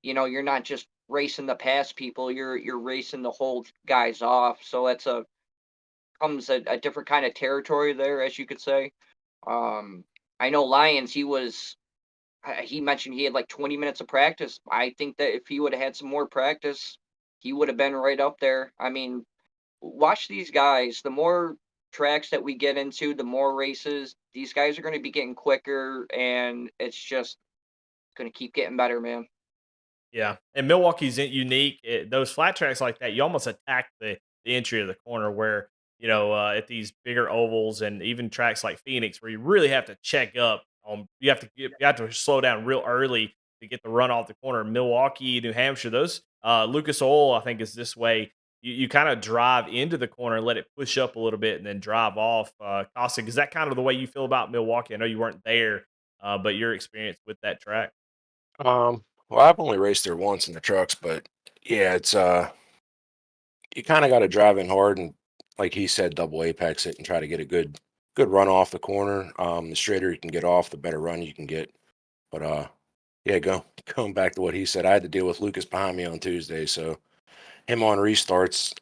You're not just racing the past people, you're racing the whole guys off. So that's a different kind of territory there, as you could say. Um, I know Lyons, he mentioned he had like 20 minutes of practice. I think that if he would have had some more practice, he would have been right up there. I mean, watch these guys. The more tracks that we get into, the more races, these guys are going to be getting quicker, and it's just going to keep getting better, man. Yeah, and Milwaukee's unique. Those flat tracks like that, you almost attack the entry of the corner. Where at these bigger ovals and even tracks like Phoenix, where you really have to check up on, you have to slow down real early to get the run off the corner. Milwaukee, New Hampshire, those Lucas Oil, I think is this way. You kind of drive into the corner and let it push up a little bit, and then drive off. Kostek, is that kind of the way you feel about Milwaukee? I know you weren't there, but your experience with that track. Well, I've only raced there once in the trucks, but yeah, it's you kind of got to drive in hard and, like he said, double apex it and try to get a good run off the corner. The straighter you can get off, the better run you can get. But yeah, going back to what he said, I had to deal with Lucas behind me on Tuesday, so him on restarts.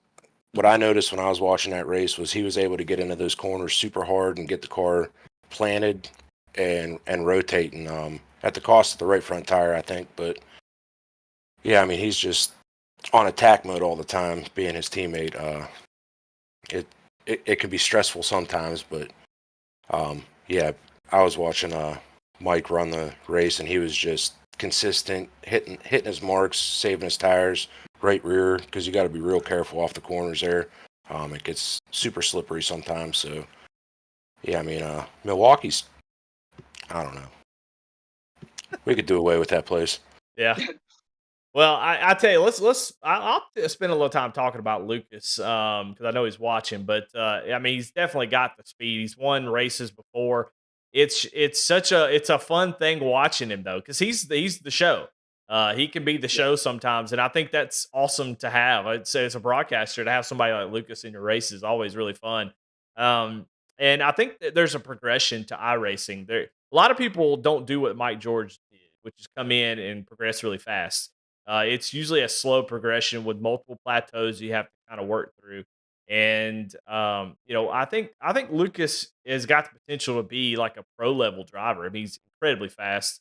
What I noticed when I was watching that race was he was able to get into those corners super hard and get the car planted and rotating at the cost of the right front tire, I think. But yeah, I mean, he's just on attack mode all the time, being his teammate. It, it can be stressful sometimes, but yeah, I was watching Mike run the race, and he was just consistent, hitting his marks, saving his tires, right rear, because you got to be real careful off the corners there. It gets super slippery sometimes. So yeah, I mean, Milwaukee's, I don't know, we could do away with that place. Yeah. Well, I tell you, I'll spend a little time talking about Lucas because I know he's watching. But I mean, he's definitely got the speed. He's won races before. It's a fun thing watching him though, because he's the show. He can be the Yeah. show sometimes, and I think that's awesome to have. I'd say as a broadcaster to have somebody like Lucas in your race is always really fun. Um, and I think that there's a progression to iRacing. There, a lot of people don't do what Mike George did, which is come in and progress really fast. It's usually a slow progression with multiple plateaus you have to kind of work through. And I think Lucas has got the potential to be like a pro level driver. I mean, he's incredibly fast.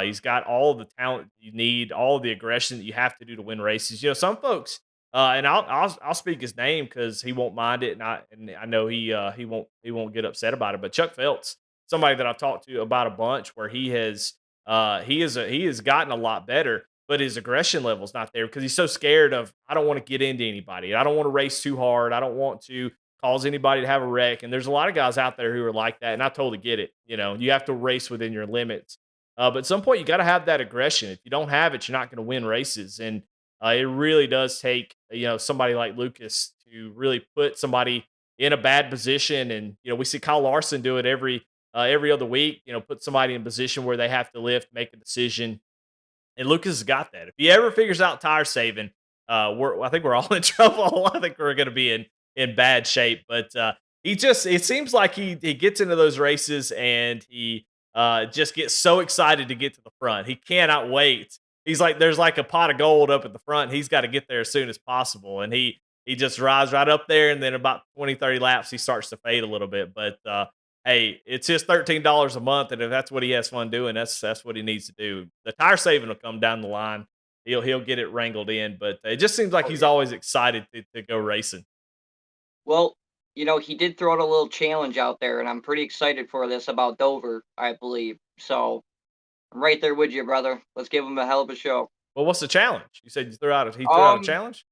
He's got all of the talent you need, all of the aggression that you have to do to win races. Some folks, and I'll speak his name because he won't mind it, and I know he won't get upset about it. But Chuck Phelps, somebody that I've talked to about a bunch, where he has gotten a lot better, but his aggression level's not there because he's so scared of, I don't want to get into anybody. I don't want to race too hard. I don't want to cause anybody to have a wreck. And there's a lot of guys out there who are like that. And I totally get it. You have to race within your limits. But at some point, you got to have that aggression. If you don't have it, you're not going to win races. And it really does take, somebody like Lucas to really put somebody in a bad position. And, we see Kyle Larson do it every other week, put somebody in a position where they have to lift, make a decision, and Lucas has got that. If he ever figures out tire saving, I think we're all in trouble. I think we're going to be in bad shape. But it seems like he gets into those races and he just gets so excited to get to the front. He cannot wait. He's like, there's like a pot of gold up at the front. He's got to get there as soon as possible. And he just rides right up there. And then about 20, 30 laps, he starts to fade a little bit. But hey, it's just $13 a month, and if that's what he has fun doing, that's what he needs to do. The tire saving will come down the line. He'll get it wrangled in, but it just seems like Oh he's yeah. always excited to go racing. Well, he did throw out a little challenge out there, and I'm pretty excited for this about Dover, I believe. So I'm right there with you, brother. Let's give him a hell of a show. Well, what's the challenge? You said he threw out a Um, challenge.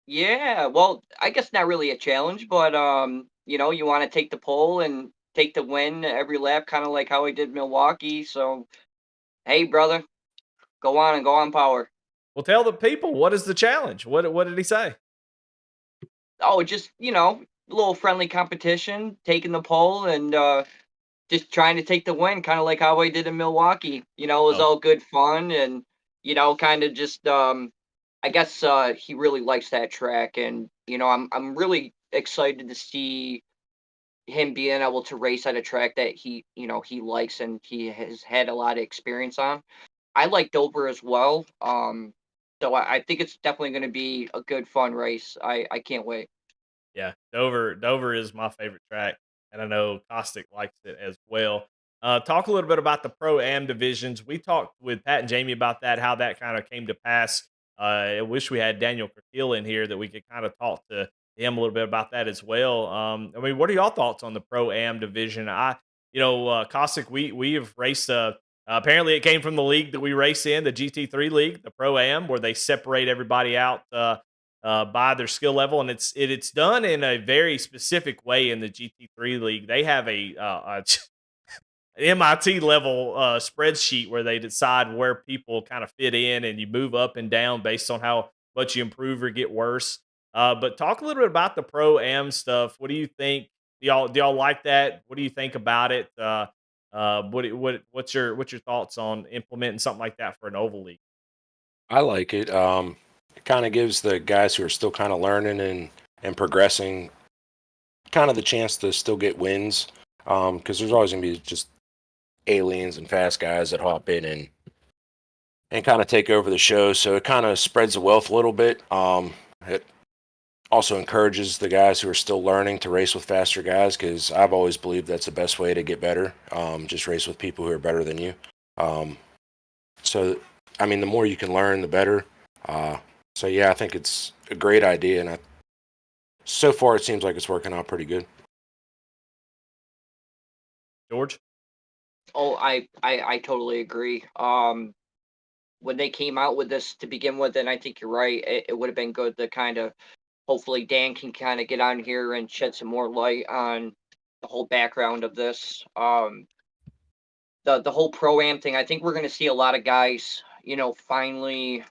yeah, well, I guess not really a challenge, but you want to take the pole and take the win every lap, kind of like how he did Milwaukee. So, hey, brother, go on and go on power. Well, tell the people, what is the challenge. What did he say? Oh, just a little friendly competition, taking the pole and just trying to take the win, kind of like how I did in Milwaukee. It was Oh, all good fun and kind of just I guess he really likes that track, and I'm really excited to see him being able to race at a track that he likes and he has had a lot of experience on. I like Dover as well. So I think it's definitely going to be a good fun race. I can't wait. yeah, Dover is my favorite track, and I know Kostic likes it as well. Talk a little bit about the pro am divisions. We talked with Pat and Jamie about that, how that kind of came to pass. I wish we had Daniel Kerkil in here that we could kind of talk to him a little bit about that as well. I mean, what are y'all thoughts on the pro am division? Kostek, we have raced. Apparently, it came from the league that we race in, the GT3 league, the pro am, where they separate everybody out by their skill level, and it's done in a very specific way in the GT3 league. They have a MIT level spreadsheet where they decide where people kind of fit in, and you move up and down based on how much you improve or get worse. But talk a little bit about the pro am stuff. What do you think? Do y'all like that? What do you think about it? What's your thoughts on implementing something like that for an oval league? I like it. It kind of gives the guys who are still kind of learning and progressing kind of the chance to still get wins. Because there's always gonna be just aliens and fast guys that hop in and kind of take over the show. So it kind of spreads the wealth a little bit. It also encourages the guys who are still learning to race with faster guys, because I've always believed that's the best way to get better. Just race with people who are better than you. Um, so, I mean, the more you can learn, the better. So yeah, I think it's a great idea, and so far it seems like it's working out pretty good. George? Oh, I totally agree. When they came out with this to begin with, and I think you're right, it would have been good to kind of hopefully Dan can kind of get on here and shed some more light on the whole background of this. The whole pro am thing. I think we're going to see a lot of guys, finally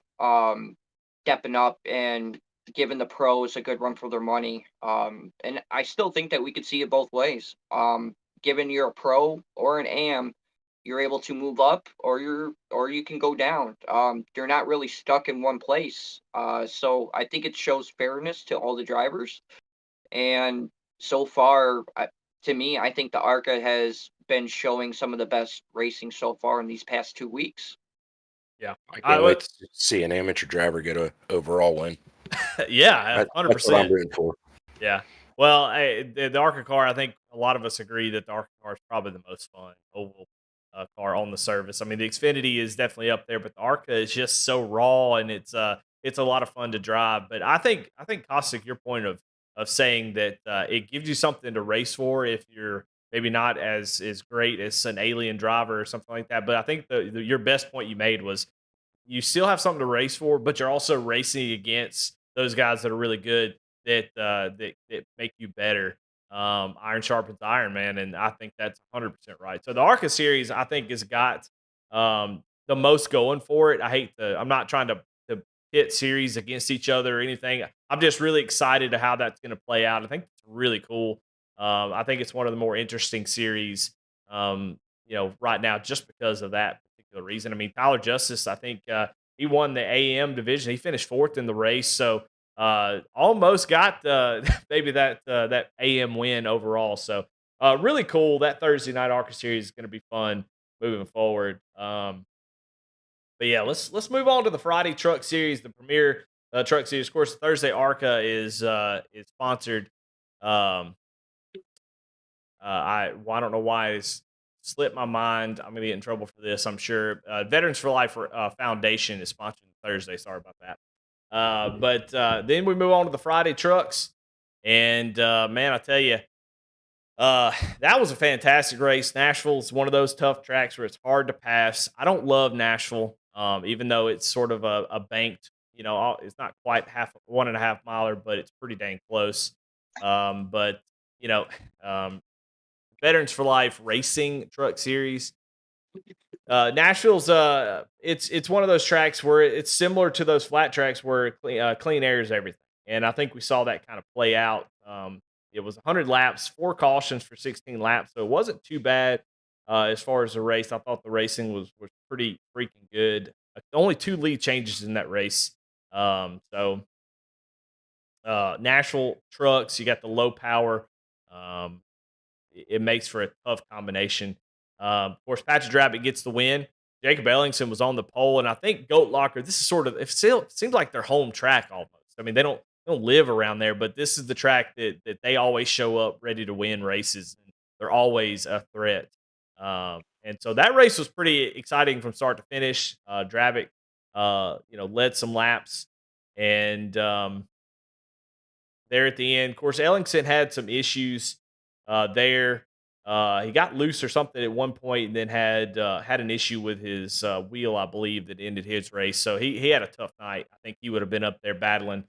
stepping up and giving the pros a good run for their money. And I still think that we could see it both ways. Given you're a pro or an am, you're able to move up or you can go down. You're not really stuck in one place. So I think it shows fairness to all the drivers. And so far, to me, I think the ARCA has been showing some of the best racing so far in these past 2 weeks. Yeah. I I can't wait to see an amateur driver get a overall win. yeah, That's what I'm 100%. rooting for. Yeah. Well, the ARCA car, I think a lot of us agree that the ARCA car is probably the most fun oval car on the service. I mean, the Xfinity is definitely up there, but the ARCA is just so raw, and it's a lot of fun to drive. But I think Kostik, your point of saying that it gives you something to race for if you're maybe not as great as an alien driver or something like that. But I think your best point you made was you still have something to race for, but you're also racing against those guys that are really good that make you better. Iron sharpens iron, man, and I think that's 100% right. So the ARCA series, I think, has got the most going for it. I'm not trying to pit series against each other or anything. I'm just really excited to how that's going to play out. I think it's really cool. I think it's one of the more interesting series, right now, just because of that particular reason. I mean, Tyler Justice, I think he won the AM division. He finished fourth in the race, so almost got maybe that AM win overall. So really cool. That Thursday night ARCA series is going to be fun moving forward. But yeah, let's move on to the Friday Truck Series, the premier Truck Series. Of course, Thursday ARCA is sponsored. Um, I don't know why it's slipped my mind. I'm gonna get in trouble for this, I'm sure. Veterans for Life Foundation is sponsoring Thursday. Sorry about that. But then we move on to the Friday trucks, and man, I tell you, that was a fantastic race. Nashville's one of those tough tracks where it's hard to pass. I don't love Nashville, even though it's sort of a banked. It's not quite 1.5 miler, but it's pretty dang close. But you know, um, Veterans for Life Racing Truck Series. Nashville's it's one of those tracks where it's similar to those flat tracks where clean air is everything, and I think we saw that kind of play out. It was 100 laps, 4 cautions for 16 laps, so it wasn't too bad as far as the race. I thought the racing was pretty freaking good. Only 2 lead changes in that race. Nashville trucks, you got the low power. Um, it makes for a tough combination. Of course, Patrick Drabbit gets the win. Jacob Ellingson was on the pole, and I think Goat Locker. This is sort of it seems like their home track almost. I mean, they don't live around there, but this is the track that they always show up ready to win races. They're always a threat, and so that race was pretty exciting from start to finish. Drabbit, led some laps, and there at the end. Of course, Ellingson had some issues there. He got loose or something at one point, and then had an issue with his wheel, I believe, that ended his race. So he had a tough night. I think he would have been up there battling.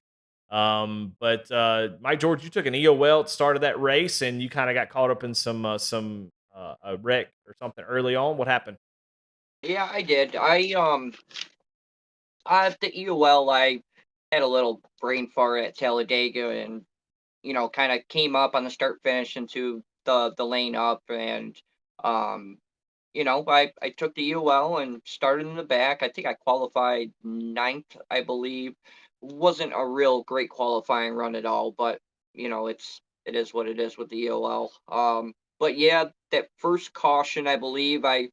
But Mike George, you took an EOL at the start of that race, and you kind of got caught up in some a wreck or something early on. What happened? Yeah, I did. At the EOL, I had a little brain fart at Talladega, and kind of came up on the start finish into the lane up, and um, I took the UL and started in the back. I think I qualified ninth, I believe. Wasn't a real great qualifying run at all, but it is what it is with the EOL. But yeah, that first caution, I believe, I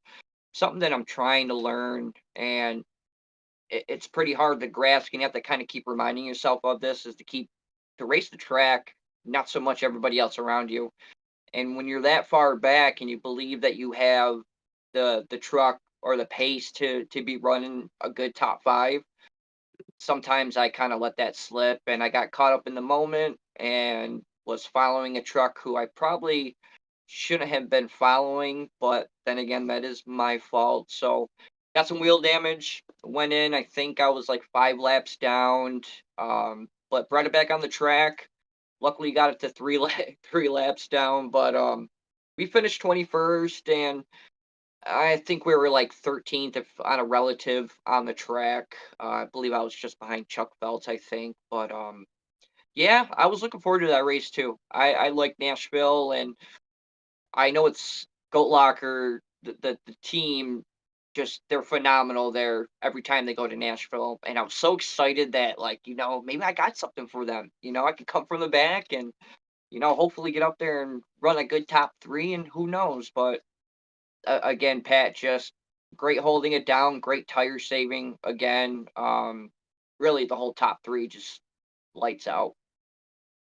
something that I'm trying to learn, and it's pretty hard to grasp. And you have to kind of keep reminding yourself of this: is to race the track, not so much everybody else around you. And when you're that far back and you believe that you have the truck or the pace to be running a good top five, sometimes I kind of let that slip, and I got caught up in the moment and was following a truck who I probably shouldn't have been following, but then again, that is my fault. So got some wheel damage. Went in. I think I was like 5 laps down, but brought it back on the track. Luckily, got it to 3 laps down, but we finished 21st, and I think we were like 13th if on a relative on the track. I believe I was just behind Chuck Phelps, I think. But yeah, I was looking forward to that race too. I like Nashville, and I know it's Goat Locker, the team, just they're phenomenal there every time they go to Nashville. And I was so excited that, like, maybe I got something for them. I could come from the back and, hopefully get up there and run a good top three, and who knows. But again, Pat, just great holding it down, great tire saving again. Really the whole top three just lights out.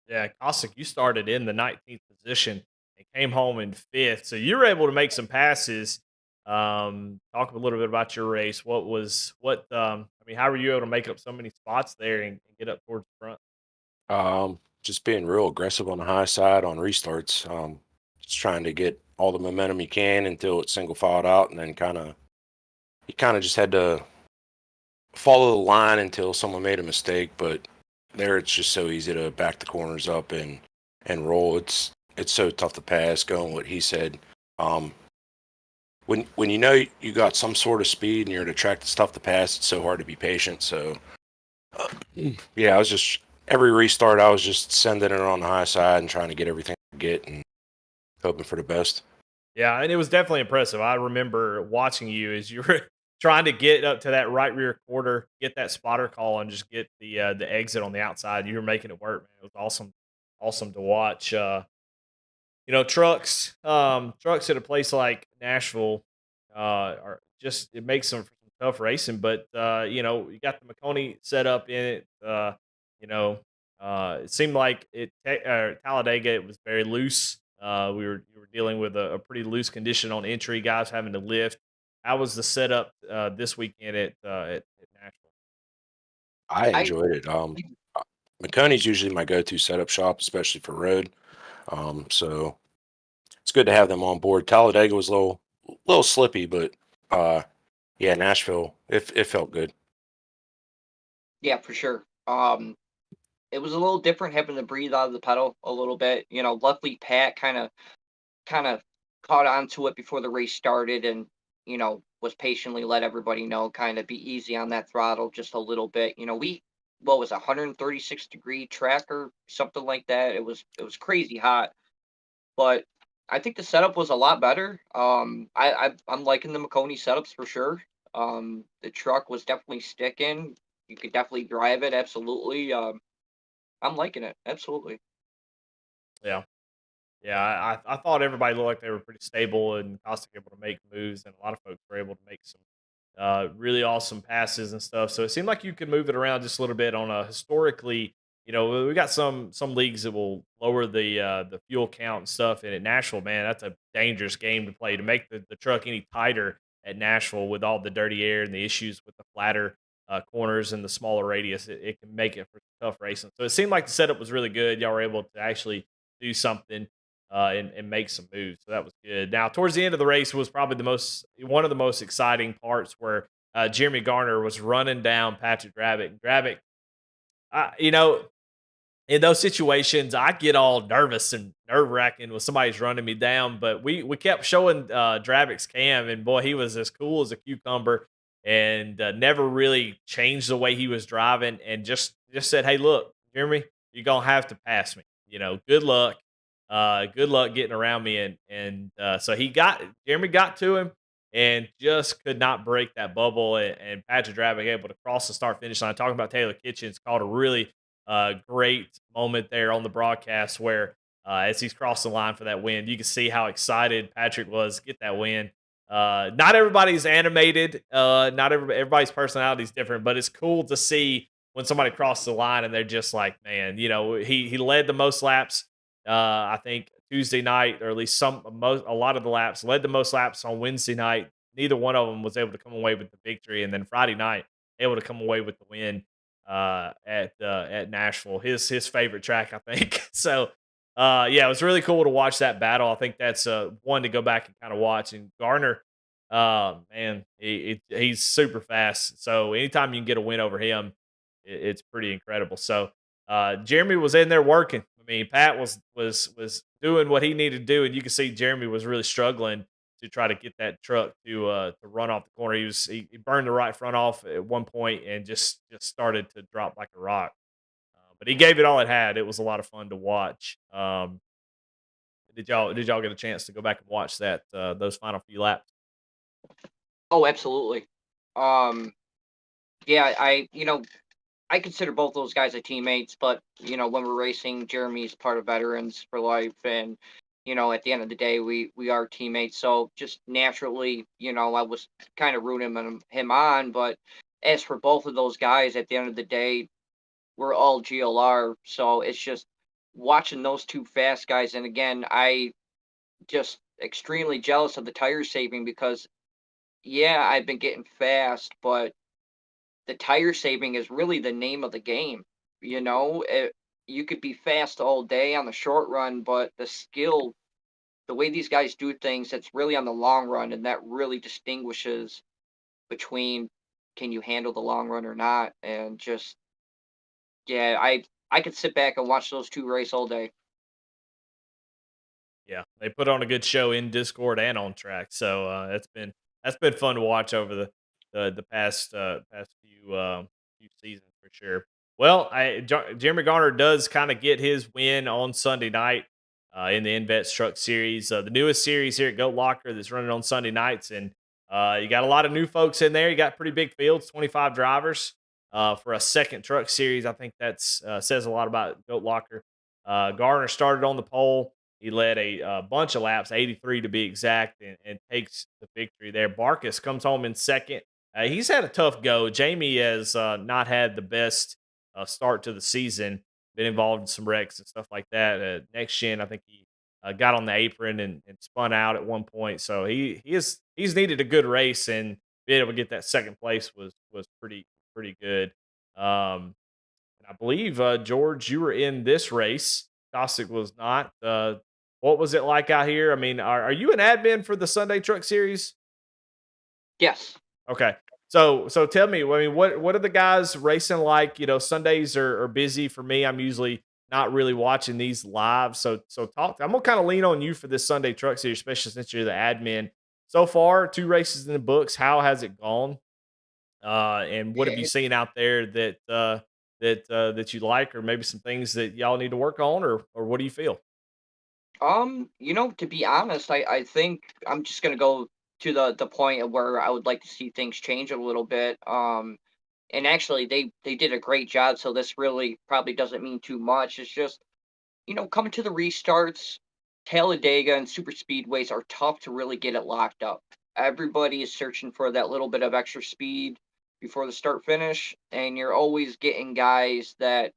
Yeah, Kostek, you started in the 19th position and came home in fifth. So you were able to make some passes. Talk a little bit about your race. I mean, how were you able to make up so many spots there and get up towards the front? Just being real aggressive on the high side on restarts. Just trying to get all the momentum you can until it's single filed out, and then you kind of just had to follow the line until someone made a mistake. But there, it's just so easy to back the corners up and roll. It's so tough to pass. Going what he said. Um, when you know you got some sort of speed and you're at a track that's tough to pass, it's so hard to be patient. So yeah, I was just every restart I was just sending it on the high side and trying to get everything I could get and hoping for the best. Yeah, and it was definitely impressive. I remember watching you as you were trying to get up to that right rear quarter, get that spotter call, and just get the exit on the outside. You were making it work, man. It was awesome, awesome to watch. Trucks at a place like Nashville are just it makes them for some tough racing. But you got the Maconi set up in it. You know, it seemed like Talladega. It was very loose. We were dealing with a pretty loose condition on entry. Guys having to lift. How was the setup this weekend at Nashville? I I enjoyed it. McConey's usually my go-to setup shop, especially for road. So it's good to have them on board. Talladega was a little slippy, but uh, yeah, Nashville, it felt good. Yeah, for sure. It was a little different having to breathe out of the pedal a little bit. Luckily Pat kind of caught on to it before the race started, and was patiently let everybody know, kind of be easy on that throttle just a little bit. We what was a 136-degree track or something like that. It was crazy hot, but I think the setup was a lot better. I'm liking the Maconi setups for sure. The truck was definitely sticking. You could definitely drive it. Absolutely. I'm liking it. Absolutely. Yeah. Yeah, I thought everybody looked like they were pretty stable and Costa able to make moves, and a lot of folks were able to make some really awesome passes and stuff. So it seemed like you could move it around just a little bit on a historically. We got some leagues that will lower the fuel count and stuff. And at Nashville, man, that's a dangerous game to play. To make the truck any tighter at Nashville with all the dirty air and the issues with the flatter corners and the smaller radius, it can make it for tough racing. So it seemed like the setup was really good. Y'all were able to actually do something and make some moves. So that was good. Now, towards the end of the race was probably one of the most exciting parts where Jeremy Garner was running down Patrick Drabick. Drabick, you know, in those situations, I get all nervous and nerve wracking when somebody's running me down. But we kept showing Drabick's cam, and boy, he was as cool as a cucumber, and never really changed the way he was driving, and just said, "Hey, look, Jeremy, you're gonna have to pass me. Good luck, good luck getting around me." And so Jeremy got to him, and just could not break that bubble. And Patrick Drabick able to cross the start finish line. Talking about Taylor Kitchens, called a really great moment there on the broadcast where as he's crossing the line for that win, you can see how excited Patrick was to get that win. Not everybody's animated. Not everybody's personality is different, but it's cool to see when somebody crosses the line and they're just like, man, he led the most laps. I think Tuesday night, or at least a lot of the laps, led the most laps on Wednesday night. Neither one of them was able to come away with the victory, and then Friday night able to come away with the win at Nashville, his favorite track, I think. So, yeah, it was really cool to watch that battle. I think that's one to go back and kind of watch. And Garner, man, he's super fast. So anytime you can get a win over him, it's pretty incredible. So, Jeremy was in there working. I mean, Pat was doing what he needed to do, and you can see Jeremy was really struggling to try to get that truck to run off the corner. He burned the right front off at one point and just started to drop like a rock. But he gave it all it had. It was a lot of fun to watch. Did y'all get a chance to go back and watch those final few laps? Oh, absolutely. Um, yeah, I consider both those guys as teammates, but when we're racing, Jeremy's part of Veterans for Life, and at the end of the day, we are teammates. So just naturally, I was kind of rooting him on. But as for both of those guys, at the end of the day, we're all GLR, so it's just watching those two fast guys. And again, I just extremely jealous of the tire saving because yeah, I've been getting fast, but the tire saving is really the name of the game. You could be fast all day on the short run, but the skill, the way these guys do things, it's really on the long run, and that really distinguishes between can you handle the long run or not. And just yeah, I could sit back and watch those two race all day. Yeah, they put on a good show in Discord and on track. So that's been fun to watch over the past few seasons for sure. Well, Jeremy Garner does kind of get his win on Sunday night in the InVets Truck Series, the newest series here at Goat Locker that's running on Sunday nights, and you got a lot of new folks in there. You got pretty big fields, 25 drivers for a second Truck Series. I think that's says a lot about Goat Locker. Garner started on the pole. He led a bunch of laps, 83 to be exact, and takes the victory there. Barkus comes home in second. He's had a tough go. Jamie has not had the best start to the season, been involved in some wrecks and stuff like that. Next gen, I think he got on the apron and spun out at one point. So he's needed a good race, and being able to get that second place was pretty good. And I believe George, you were in this race. Kostek was not. What was it like out here? I mean, are you an admin for the Sunday Truck Series? Yes. Okay. So tell me, I mean, what are the guys racing like? Sundays are busy for me. I'm usually not really watching these live. So talk. I'm gonna kind of lean on you for this Sunday Truck Series, especially since you're the admin. So far, 2 races in the books. How has it gone? And what have you seen out there that you like, or maybe some things that y'all need to work on, or what do you feel? To be honest, I think I'm just gonna go to the point of where I would like to see things change a little bit. And actually they did a great job, so this really probably doesn't mean too much. It's just, coming to the restarts, Talladega and super speedways are tough to really get it locked up. Everybody is searching for that little bit of extra speed before the start finish, and you're always getting guys that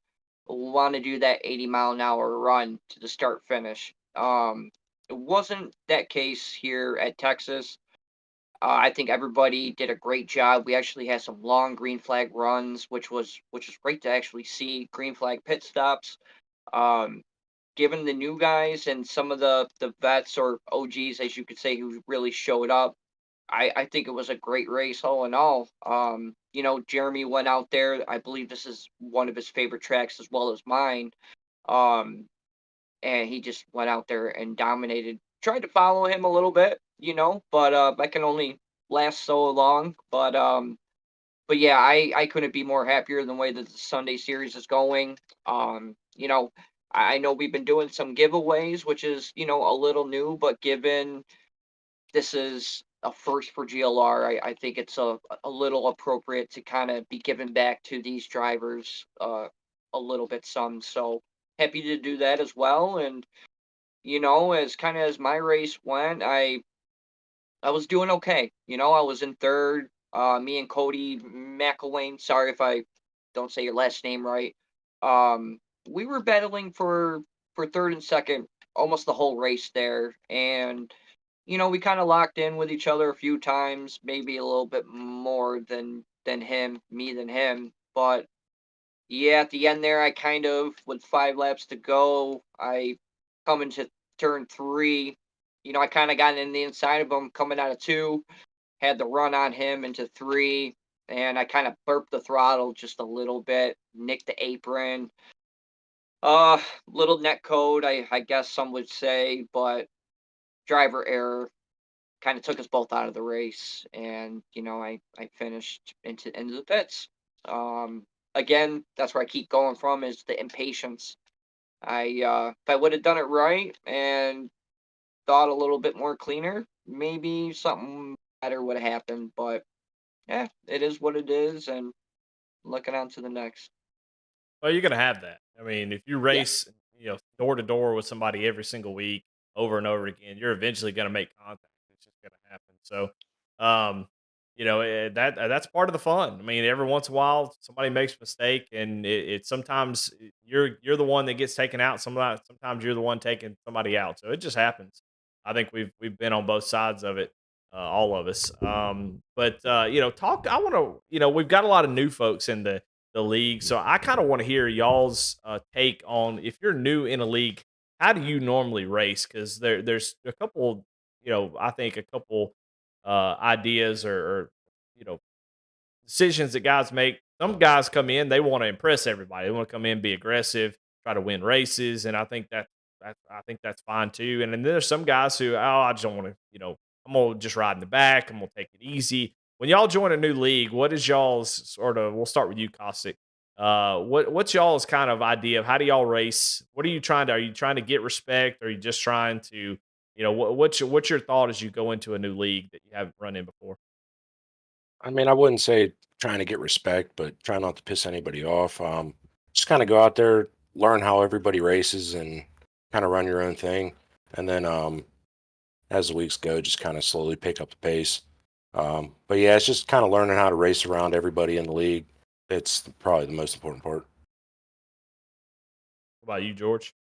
want to do that 80-mile-an-hour run to the start finish. It wasn't that case here at Texas. I think everybody did a great job. We actually had some long green flag runs, which was great to actually see green flag pit stops. Um, Given the new guys and some of the vets or OGs, as you could say, who really showed up, I think it was a great race all in all. Jeremy went out there. I believe this is one of his favorite tracks as well as mine. Um, and he just went out there and dominated. Tried to follow him a little bit, but I can only last so long. But yeah, I couldn't be more happier than the way that the Sunday series is going. I know we've been doing some giveaways, which is a little new, but given this is a first for GLR, I think it's a little appropriate to kind of be giving back to these drivers a little bit some. So happy to do that as well. And as kind of as my race went, I was doing okay. I was in third. Me and Cody McElwain. Sorry if I don't say your last name right. Um, we were battling for third and second almost the whole race there, and we kind of locked in with each other a few times, maybe a little bit more than me than him. But yeah, at the end there, I kind of with 5 laps to go, I come into turn three. I kind of got in the inside of him coming out of two, had the run on him into three, and I kind of burped the throttle just a little bit, nicked the apron. Little net code, I guess some would say, but driver error kind of took us both out of the race, and I finished into the pits. Um, Again, that's where I keep going from is the impatience. If I would have done it right and thought a little bit more cleaner, maybe something better would have happened. But yeah, it is what it is, and looking on to the next. Well, you're gonna have that. I mean, if you Yeah, race, door to door with somebody every single week, over and over again, you're eventually gonna make contact. It's just gonna happen. So, um, that's part of the fun. I mean, every once in a while, somebody makes a mistake, and sometimes you're the one that gets taken out. Sometimes you're the one taking somebody out. So it just happens. I think we've been on both sides of it, all of us. But talk. I want to. We've got a lot of new folks in the league. So I kind of want to hear y'all's take on if you're new in a league, how do you normally race? Because there's a couple, I think a couple ideas or you know decisions that guys make. Some guys come in, they want to impress everybody. They want to come in, be aggressive, try to win races, and I think I think that's fine too. And then there's some guys who, I just don't want to, I'm gonna just ride in the back. I'm gonna take it easy. When y'all join a new league, what is y'all's sort of? We'll start with you, Caustic. What's y'all's kind of idea of how do y'all race? What are you trying to? Are you trying to get respect? Or are you just trying to, what's your thought as you go into a new league that you haven't run in before? I mean, I wouldn't say trying to get respect, but try not to piss anybody off. Just kind of go out there, learn how everybody races, and kind of run your own thing. And then as the weeks go, just kind of slowly pick up the pace. But yeah, it's just kind of learning how to race around everybody in the league. It's probably the most important part. What about you, George?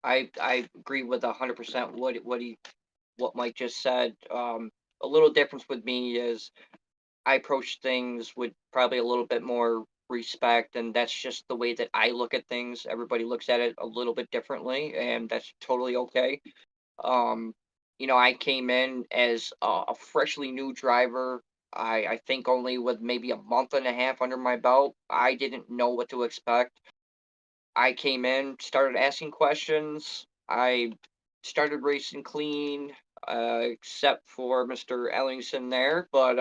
I agree with 100% what Mike just said. A little difference with me is I approach things with probably a little bit more respect, and that's just the way that I look at things. Everybody looks at it a little bit differently, and that's totally okay. Um, I came in as a freshly new driver. I think only with maybe a month and a half under my belt. I didn't know what to expect. I came in, started asking questions. I started racing clean, except for Mr. Ellingson there. But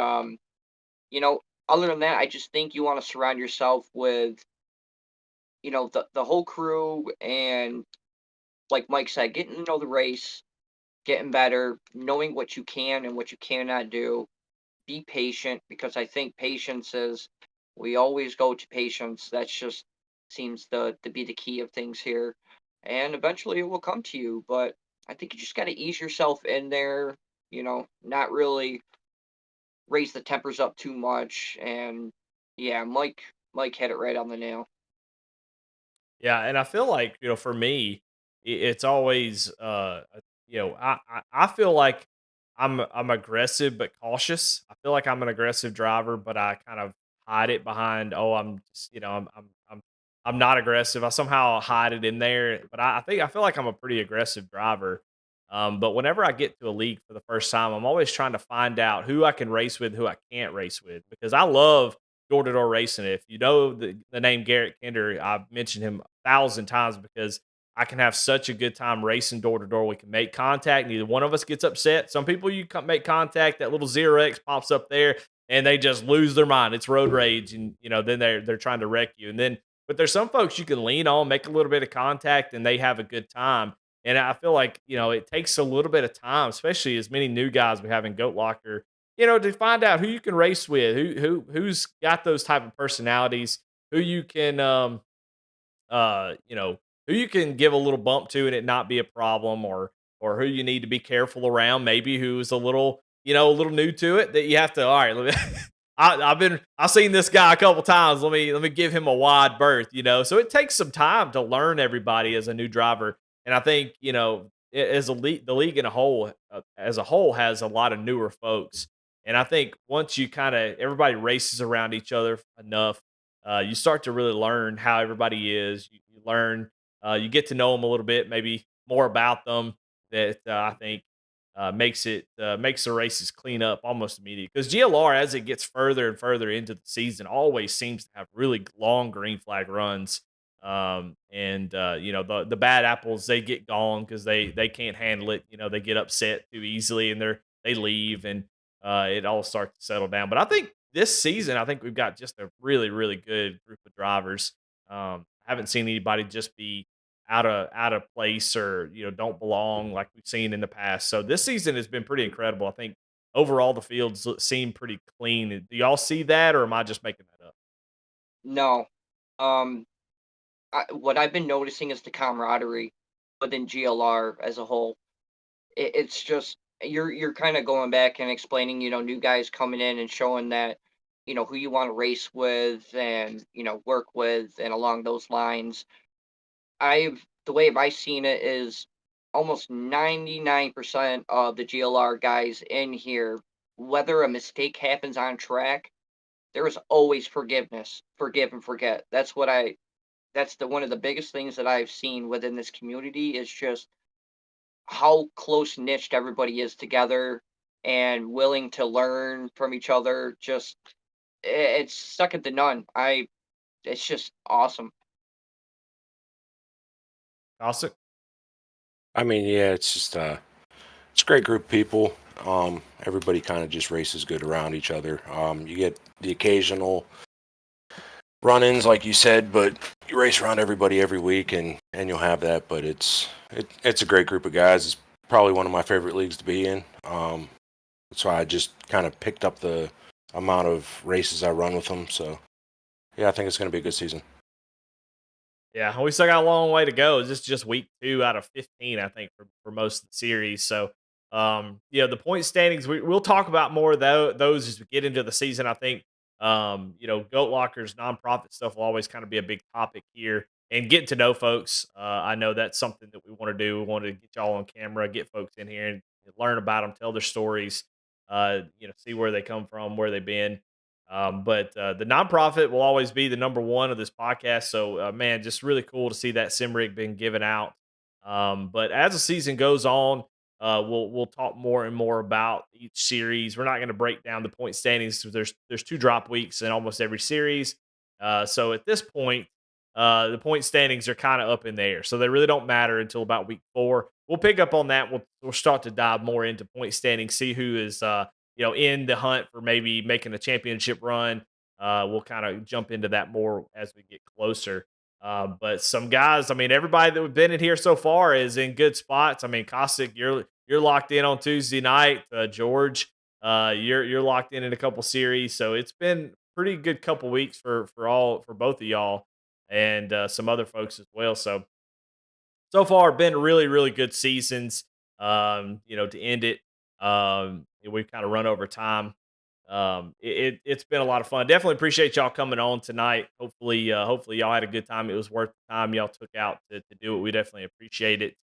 you know, other than that, I just think you want to surround yourself with, the whole crew and like Mike said, getting to know the race, getting better, knowing what you can and what you cannot do. Be patient because I think patience is we always go to patience. That's just seems to be the key of things here. And eventually it will come to you. But I think you just gotta ease yourself in there, not really raise the tempers up too much. And yeah, Mike hit it right on the nail. Yeah, and I feel like, for me, it's always I feel like I'm aggressive but cautious. I feel like I'm an aggressive driver, but I kind of hide it behind, oh, I'm just, I'm not aggressive. I somehow hide it in there, but I think I feel like I'm a pretty aggressive driver. But whenever I get to a league for the first time, I'm always trying to find out who I can race with, who I can't race with, because I love door to door racing. If you know the name Garrett Kinder, I've mentioned him 1,000 times because I can have such a good time racing door to door. We can make contact. Neither one of us gets upset. Some people make contact, that little 0x pops up there, and they just lose their mind. It's road rage, and then they're trying to wreck you. And then, but there's some folks you can lean on, make a little bit of contact, and they have a good time. And I feel like it takes a little bit of time, especially as many new guys we have in Goat Locker, to find out who you can race with, who's got those type of personalities, who you can who you can give a little bump to and it not be a problem, or who you need to be careful around, maybe who's a little new to it that you have to, all right, let me I've seen this guy a couple times. Let me give him a wide berth. So it takes some time to learn everybody as a new driver. And I think, as a league, the league in a whole as a whole has a lot of newer folks. And I think once you kind of everybody races around each other enough, you start to really learn how everybody is. You learn, you get to know them a little bit, maybe more about them. That I think makes the races clean up almost immediately. Because GLR, as it gets further and further into the season, always seems to have really long green flag runs. And the bad apples, they get gone because they can't handle it. They get upset too easily and they leave, and it all starts to settle down. But I think this season, I think we've got just a really, really good group of drivers. I haven't seen anybody just be out of place, or don't belong like we've seen in the past. So this season has been pretty incredible. I think overall the fields seem pretty clean. Do y'all see that, or am I just making that up? No. Um, what I've been noticing is the camaraderie within GLR as a whole. It's just you're kind of going back and explaining, new guys coming in and showing that, who you want to race with and work with, and along those lines. The way I've seen it is almost 99% of the GLR guys in here, whether a mistake happens on track, there is always forgiveness, forgive and forget. That's the one of the biggest things that I've seen within this community is just how close knitted everybody is together and willing to learn from each other. Just it's second to none. It's just awesome. Awesome. I mean, yeah, it's just it's a great group of people. Everybody kind of just races good around each other. You get the occasional run-ins, like you said, but you race around everybody every week, and you'll have that. But it's a great group of guys. It's probably one of my favorite leagues to be in. That's why I just kind of picked up the amount of races I run with them. So yeah, I think it's going to be a good season. Yeah, we still got a long way to go. This is just week 2 out of 15, I think, for most of the series. So, the point standings, we'll talk about more of those as we get into the season. I think, Goat Lockers, nonprofit stuff will always kind of be a big topic here, and getting to know folks. I know that's something that we want to do. We want to get y'all on camera, get folks in here and learn about them, tell their stories, see where they come from, where they've been. But the nonprofit will always be the number one of this podcast. So, man, just really cool to see that sim rig being given out. But as the season goes on, we'll talk more and more about each series. We're not going to break down the point standings. So there's 2 drop weeks in almost every series. So at this point, the point standings are kind of up in the air. So they really don't matter until about week 4. We'll pick up on that. We'll start to dive more into point standings, see who is in the hunt for maybe making a championship run. We'll kind of jump into that more as we get closer. But some guys, I mean, everybody that we've been in here so far is in good spots. I mean, Kostek, you're locked in on Tuesday night. George, you're locked in a couple series. So it's been pretty good couple weeks for both of y'all, and some other folks as well. So far been really, really good seasons. To end it, we've kind of run over time. It's been a lot of fun. Definitely appreciate y'all coming on tonight. Hopefully y'all had a good time. It was worth the time y'all took out to do it. We definitely appreciate it.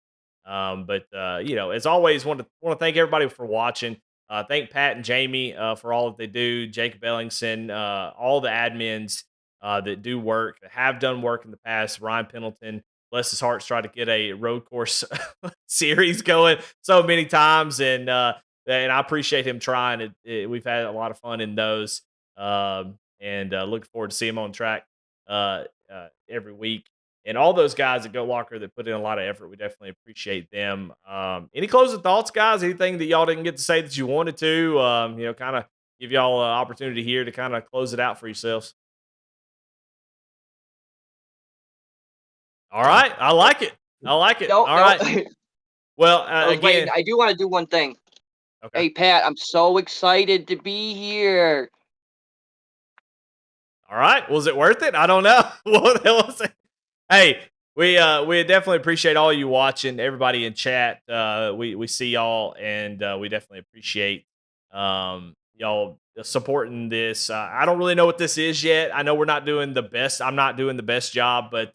But as always, want to thank everybody for watching. Thank Pat and Jamie for all that they do. Jacob Ellingson, all the admins that do work, that have done work in the past. Ryan Pendleton, bless his heart, tried to get a road course series going so many times, and I appreciate him trying. We've had a lot of fun in those, and looking forward to seeing him on track every week. And all those guys at Goat Locker that put in a lot of effort, we definitely appreciate them. Any closing thoughts, guys? Anything that y'all didn't get to say that you wanted to? Kind of give y'all an opportunity here to kind of close it out for yourselves. All right, I like it. I like it. No, All right. Well, again, I do want to do one thing. okay. Hey, Pat, I'm so excited to be here. All right. Was it worth it? I don't know. What was it? Hey, we definitely appreciate all you watching, everybody in chat. We see y'all, and we definitely appreciate y'all supporting this. I don't really know what this is yet. I know we're not doing the best. I'm not doing the best job, but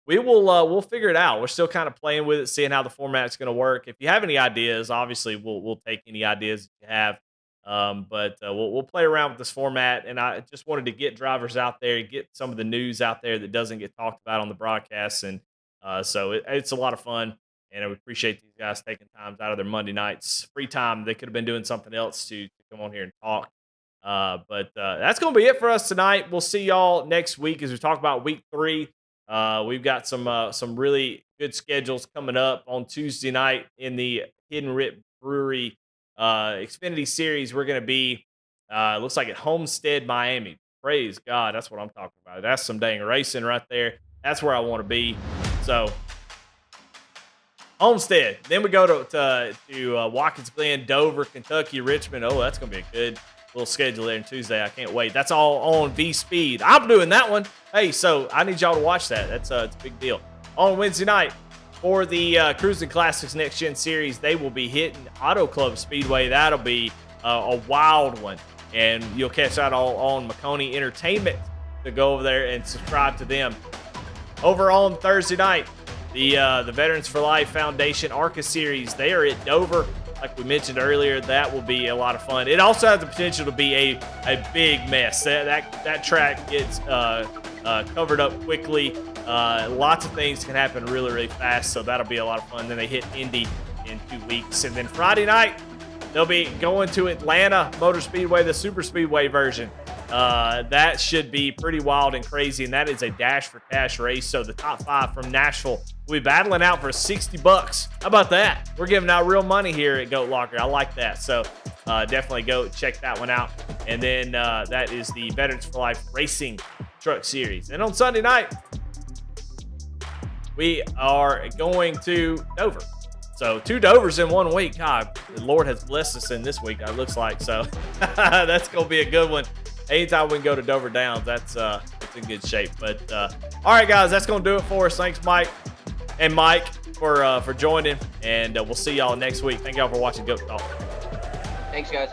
we'll figure it out. We're still kind of playing with it, seeing how the format's going to work. If you have any ideas, obviously we'll take any ideas that you have. But we'll play around with this format, and I just wanted to get drivers out there, get some of the news out there that doesn't get talked about on the broadcasts, and so it's a lot of fun, and I appreciate these guys taking times out of their Monday nights free time. They could have been doing something else to come on here and talk. But that's gonna be it for us tonight. We'll see y'all next week as we talk about week 3. We've got some really good schedules coming up on Tuesday night in the Hidden Rip Brewery Xfinity Series. We're going to be looks like at Homestead, Miami. Praise God, that's what I'm talking about. That's some dang racing right there. That's where I want to be. So Homestead. Then we go to Watkins Glen, Dover, Kentucky, Richmond. Oh, that's going to be a good little schedule there on Tuesday. I can't wait. That's all on V Speed. I'm doing that one. Hey, so I need y'all to watch that. It's a big deal. On Wednesday night, for the Cruising Classics Next Gen Series, they will be hitting Auto Club Speedway. That'll be a wild one. And you'll catch that all on Maconey Entertainment to go over there and subscribe to them. Over on Thursday night, the Veterans for Life Foundation ARCA Series, they are at Dover. Like we mentioned earlier, that will be a lot of fun. It also has the potential to be a big mess. That track gets covered up quickly. Lots of things can happen really, really fast, so that'll be a lot of fun. Then they hit Indy in 2 weeks. And then Friday night, they'll be going to Atlanta Motor Speedway, the Super Speedway version. That should be pretty wild and crazy, and that is a Dash for Cash race. So the top 5 from Nashville will be battling out for $60. How about that? We're giving out real money here at Goat Locker. I like that. So definitely go check that one out. And then that is the Veterans for Life Racing Truck Series. And on Sunday night, we are going to Dover. So 2 Dovers in 1 week. God, the Lord has blessed us in this week, it looks like. So that's going to be a good one. Anytime we can go to Dover Downs, that's in good shape. But all right, guys, that's going to do it for us. Thanks, Mike and Mike, for joining, and we'll see y'all next week. Thank y'all for watching Goat Talk. Thanks, guys.